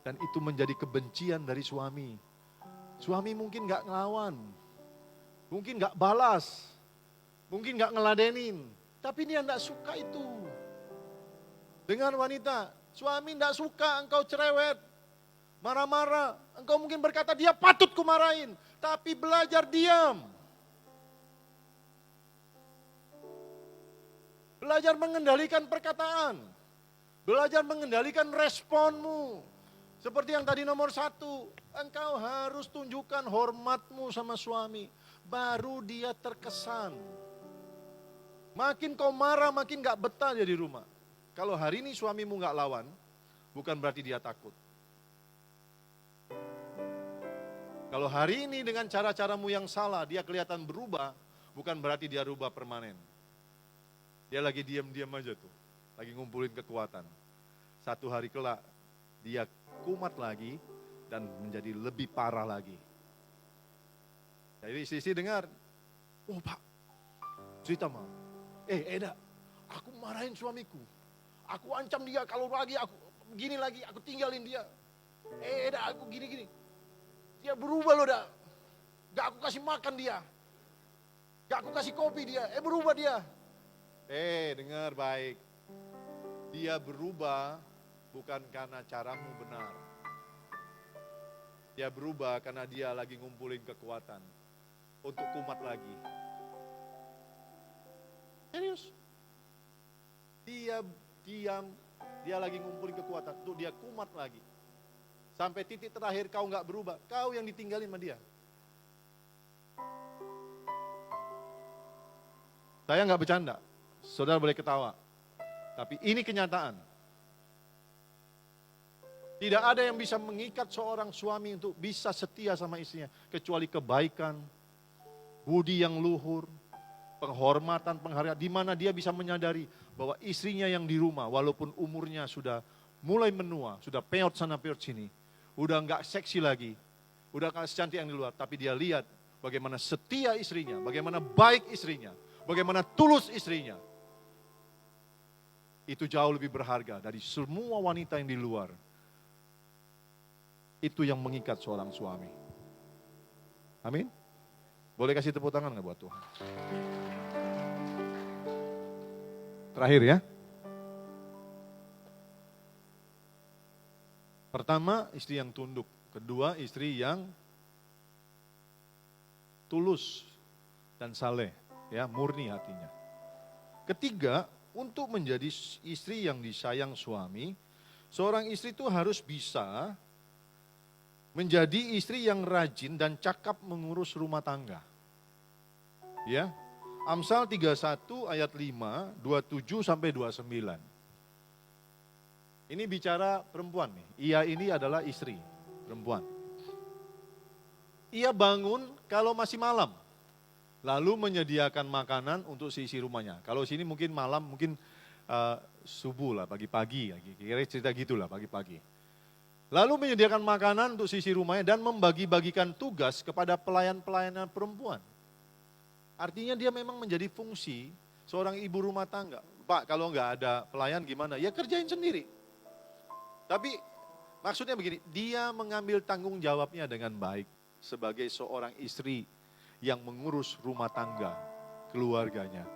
Dan itu menjadi kebencian dari suami. Suami mungkin gak ngelawan, mungkin gak balas, mungkin gak ngeladenin. Tapi dia gak suka itu. Dengan wanita, suami gak suka engkau cerewet, marah-marah. Engkau mungkin berkata dia patut kumarahin, tapi belajar diam. Belajar mengendalikan perkataan, belajar mengendalikan responmu. Seperti yang tadi nomor 1, engkau harus tunjukkan hormatmu sama suami. Baru dia terkesan. Makin kau marah, makin gak betah dia di rumah. Kalau hari ini suamimu gak lawan, bukan berarti dia takut. Kalau hari ini dengan cara-caramu yang salah, dia kelihatan berubah, bukan berarti dia rubah permanen. Dia lagi diam-diam aja tuh, lagi ngumpulin kekuatan. Satu hari kelak, dia kumat lagi dan menjadi lebih parah lagi. Jadi istri dengar, oh Pak, cerita mau. Eda, aku marahin suamiku. Aku ancam dia kalau lagi aku begini lagi, aku tinggalin dia. Eda, aku gini-gini. Dia berubah loh, dah. Gak aku kasih makan dia. Gak aku kasih kopi dia. Berubah dia. Dengar baik. Dia berubah bukan karena caramu benar. Dia berubah karena dia lagi ngumpulin kekuatan untuk kumat lagi. Serius. Dia diam, dia lagi ngumpulin kekuatan untuk dia kumat lagi. Sampai titik terakhir kau nggak berubah, kau yang ditinggalin sama dia. Saya nggak bercanda, saudara boleh ketawa. Tapi ini kenyataan. Tidak ada yang bisa mengikat seorang suami untuk bisa setia sama istrinya. Kecuali kebaikan, budi yang luhur, penghormatan, penghargaan. Di mana dia bisa menyadari bahwa istrinya yang di rumah, walaupun umurnya sudah mulai menua, sudah peot sana peot sini. Udah nggak seksi lagi, udah nggak secantik yang di luar. Tapi dia lihat bagaimana setia istrinya, bagaimana baik istrinya, bagaimana tulus istrinya. Itu jauh lebih berharga dari semua wanita yang di luar. Itu yang mengikat seorang suami. Amin. Boleh kasih tepuk tangan nggak buat Tuhan? Terakhir ya. Pertama, istri yang tunduk. Kedua, istri yang tulus dan saleh, ya, murni hatinya. Ketiga, untuk menjadi istri yang disayang suami, seorang istri itu harus bisa menjadi istri yang rajin dan cakap mengurus rumah tangga. Ya. Amsal 31 ayat 5, 27 sampai 29. Ini bicara perempuan nih. Ia ini adalah istri, perempuan. Ia bangun kalau masih malam. Lalu menyediakan makanan untuk seisi rumahnya. Kalau sini mungkin malam, mungkin subuh lah, pagi-pagi. Kira-kira cerita gitulah, pagi-pagi. Lalu menyediakan makanan untuk sisi rumahnya dan membagi-bagikan tugas kepada pelayan-pelayan perempuan. Artinya dia memang menjadi fungsi seorang ibu rumah tangga. Pak, kalau nggak ada pelayan gimana? Ya kerjain sendiri. Tapi maksudnya begini, dia mengambil tanggung jawabnya dengan baik sebagai seorang istri yang mengurus rumah tangga, keluarganya.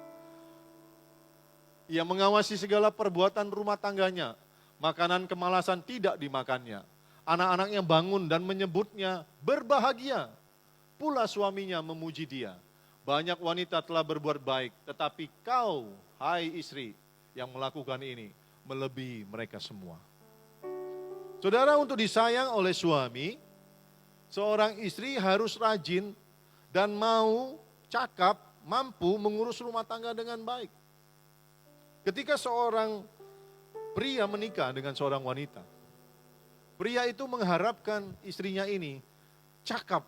Ia mengawasi segala perbuatan rumah tangganya, Makanan kemalasan tidak dimakannya. Anak-anaknya bangun dan menyebutnya berbahagia. Pula suaminya memuji dia. Banyak wanita telah berbuat baik, tetapi kau, hai istri, yang melakukan ini, melebihi mereka semua. Saudara, untuk disayang oleh suami, seorang istri harus rajin dan mau, cakap, mampu mengurus rumah tangga dengan baik. Ketika seorang pria menikah dengan seorang wanita, pria itu mengharapkan istrinya ini cakap,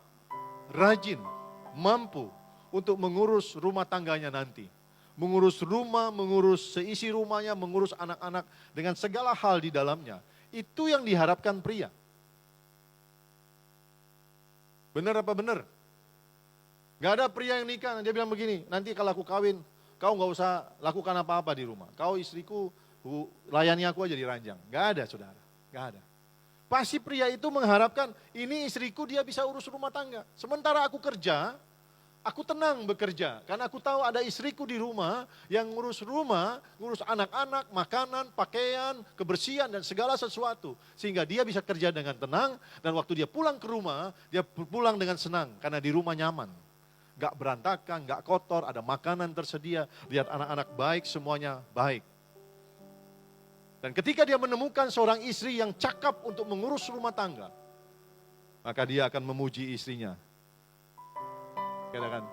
rajin, mampu untuk mengurus rumah tangganya nanti. Mengurus rumah, mengurus seisi rumahnya, mengurus anak-anak dengan segala hal di dalamnya. Itu yang diharapkan pria. Benar apa benar? Gak ada pria yang nikah, dia bilang begini, nanti kalau aku kawin, kau gak usah lakukan apa-apa di rumah. Kau istriku, layani aku aja di ranjang. Gak ada saudara, gak ada. Pasti pria itu mengharapkan, ini istriku dia bisa urus rumah tangga. Sementara aku kerja, aku tenang bekerja. Karena aku tahu ada istriku di rumah yang ngurus rumah, ngurus anak-anak, makanan, pakaian, kebersihan dan segala sesuatu. Sehingga dia bisa kerja dengan tenang dan waktu dia pulang ke rumah, dia pulang dengan senang. Karena di rumah nyaman. Gak berantakan, gak kotor, ada makanan tersedia. Lihat anak-anak baik, semuanya baik. Dan ketika dia menemukan seorang istri yang cakap untuk mengurus rumah tangga, maka dia akan memuji istrinya. Katakan,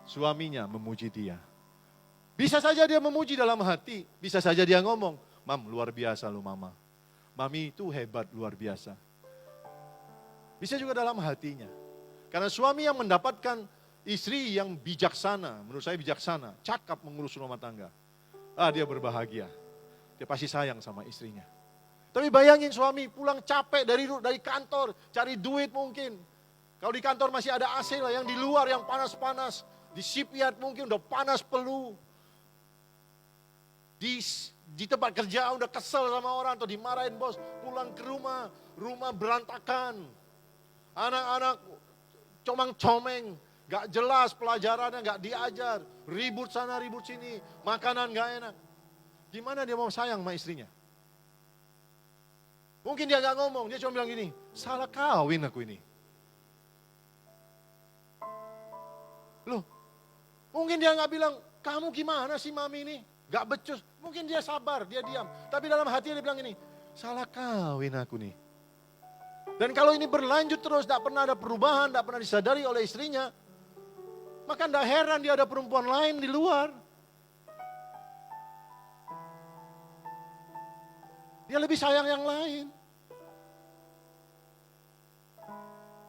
suaminya memuji dia. Bisa saja dia memuji dalam hati, bisa saja dia ngomong, Mam, luar biasa lu mama. Mami itu hebat, luar biasa. Bisa juga dalam hatinya. Karena suami yang mendapatkan istri yang bijaksana, menurut saya bijaksana, cakap mengurus rumah tangga. Dia berbahagia. Dia pasti sayang sama istrinya. Tapi bayangin suami pulang capek dari kantor, cari duit mungkin. Kalau di kantor masih ada AC lah, yang di luar yang panas-panas. Di shipyard mungkin udah panas peluh. Di tempat kerja udah kesel sama orang atau dimarahin bos. Pulang ke rumah berantakan. Anak-anak comang-comeng, gak jelas pelajarannya, gak diajar. Ribut sana, ribut sini, makanan gak enak. Gimana dia mau sayang sama istrinya? Mungkin dia gak ngomong, dia cuma bilang gini, salah kawin aku ini. Loh, mungkin dia gak bilang, kamu gimana sih mami ini? Gak becus, mungkin dia sabar, dia diam. Tapi dalam hati dia bilang gini, salah kawin aku nih. Dan kalau ini berlanjut terus, gak pernah ada perubahan, gak pernah disadari oleh istrinya, maka gak heran dia ada perempuan lain di luar. Dia lebih sayang yang lain.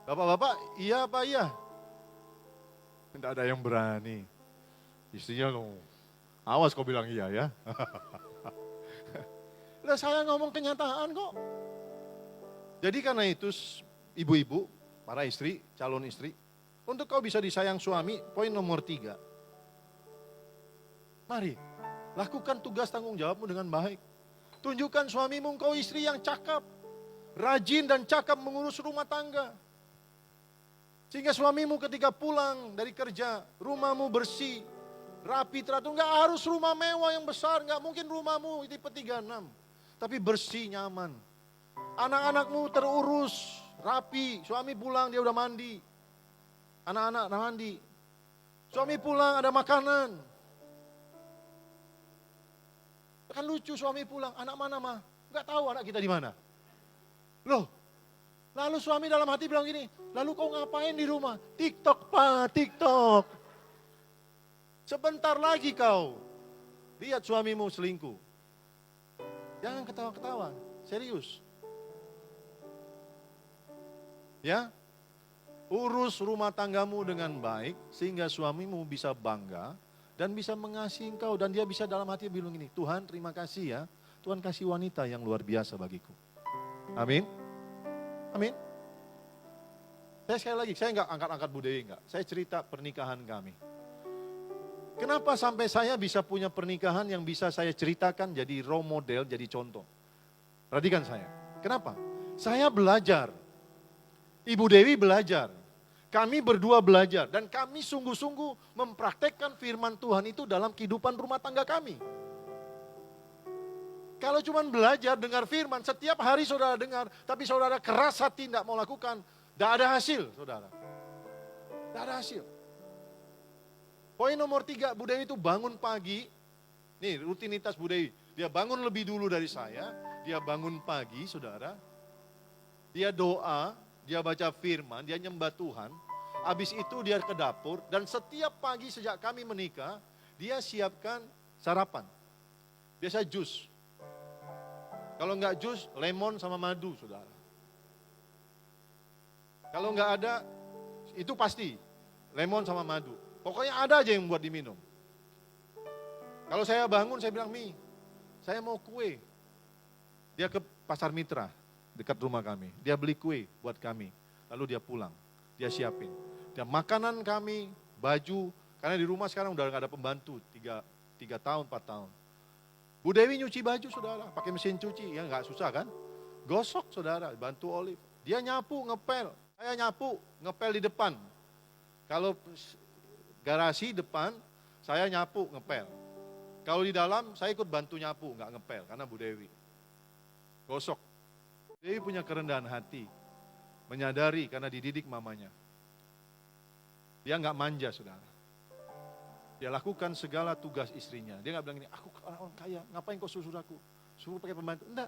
Bapak-bapak, iya apa iya? Tidak ada yang berani. Istrinya ngomong, awas kau bilang iya ya. Udah saya ngomong kenyataan kok. Jadi karena itu ibu-ibu, para istri, calon istri, untuk kau bisa disayang suami, poin nomor 3. Mari, lakukan tugas tanggung jawabmu dengan baik. Tunjukkan suamimu engkau istri yang cakap, rajin dan cakap mengurus rumah tangga. Sehingga suamimu ketika pulang dari kerja, rumahmu bersih, rapi, teratur. Enggak harus rumah mewah yang besar, enggak mungkin rumahmu tipe 36. Tapi bersih, nyaman. Anak-anakmu terurus, rapi. Suami pulang dia udah mandi. Anak-anak mandi. Suami pulang ada makanan. Kan lucu suami pulang, anak mana mah? Enggak tahu anak kita di mana. Loh, lalu suami dalam hati bilang gini, lalu kau ngapain di rumah? TikTok pak, TikTok. Sebentar lagi kau lihat suamimu selingkuh. Jangan ketawa-ketawa, serius. Ya, urus rumah tanggamu dengan baik sehingga suamimu bisa bangga dan bisa mengasihi engkau. Dan dia bisa dalam hati bilang gini, Tuhan terima kasih ya, Tuhan kasih wanita yang luar biasa bagiku. Amin. Amin. Saya sekali lagi, saya enggak angkat-angkat Bu Dewi, enggak. Saya cerita pernikahan kami. Kenapa sampai saya bisa punya pernikahan yang bisa saya ceritakan jadi role model, jadi contoh. Perhatikan saya. Kenapa? Saya belajar. Ibu Dewi belajar. Kami berdua belajar dan kami sungguh-sungguh mempraktekkan firman Tuhan itu dalam kehidupan rumah tangga kami. Kalau cuma belajar, dengar firman, setiap hari saudara dengar, tapi saudara keras hati tidak mau lakukan, tidak ada hasil, saudara. Tidak ada hasil. Poin nomor 3, Bu Dewi itu bangun pagi. Nih, rutinitas Bu Dewi. Dia bangun lebih dulu dari saya, dia bangun pagi, saudara. Dia doa, dia baca firman, dia nyembah Tuhan. Habis itu dia ke dapur, dan setiap pagi sejak kami menikah, dia siapkan sarapan. Biasa jus. Kalau enggak jus, lemon sama madu, saudara. Kalau enggak ada, itu pasti lemon sama madu. Pokoknya ada aja yang buat diminum. Kalau saya bangun, saya bilang, Mi, saya mau kue. Dia ke Pasar Mitra, dekat rumah kami. Dia beli kue buat kami. Lalu dia pulang, dia siapin. Dia makanan kami, baju, karena di rumah sekarang udah gak ada pembantu, 3 tahun, 4 tahun. Bu Dewi nyuci baju, saudara, pakai mesin cuci, ya nggak susah kan? Gosok, saudara, bantu Olive. Dia nyapu, ngepel. Saya nyapu, ngepel di depan. Kalau garasi depan, saya nyapu, ngepel. Kalau di dalam, saya ikut bantu nyapu, nggak ngepel, karena Bu Dewi. Gosok. Bu Dewi punya kerendahan hati, menyadari karena dididik mamanya. Dia nggak manja, saudara. Dia lakukan segala tugas istrinya. Dia nggak bilang gini, aku orang kaya, ngapain kau suruh aku? Suruh pakai pembantu. Enggak.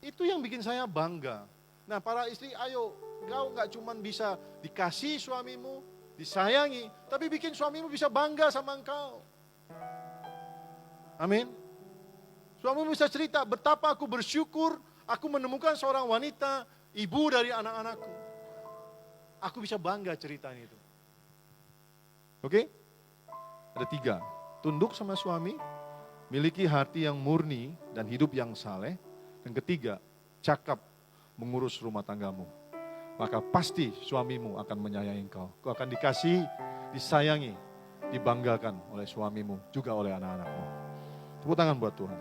Itu yang bikin saya bangga. Nah, para istri, ayo, kau nggak cuma bisa dikasih suamimu, disayangi, tapi bikin suamimu bisa bangga sama engkau. Amin. Suamimu bisa cerita, betapa aku bersyukur, aku menemukan seorang wanita, ibu dari anak-anakku. Aku bisa bangga ceritain itu. Oke? Ada 3, tunduk sama suami, miliki hati yang murni dan hidup yang saleh. Dan ketiga, cakap mengurus rumah tanggamu. Maka pasti suamimu akan menyayangi engkau. Kau akan dikasih, disayangi, dibanggakan oleh suamimu, juga oleh anak-anakmu. Tepuk tangan buat Tuhan.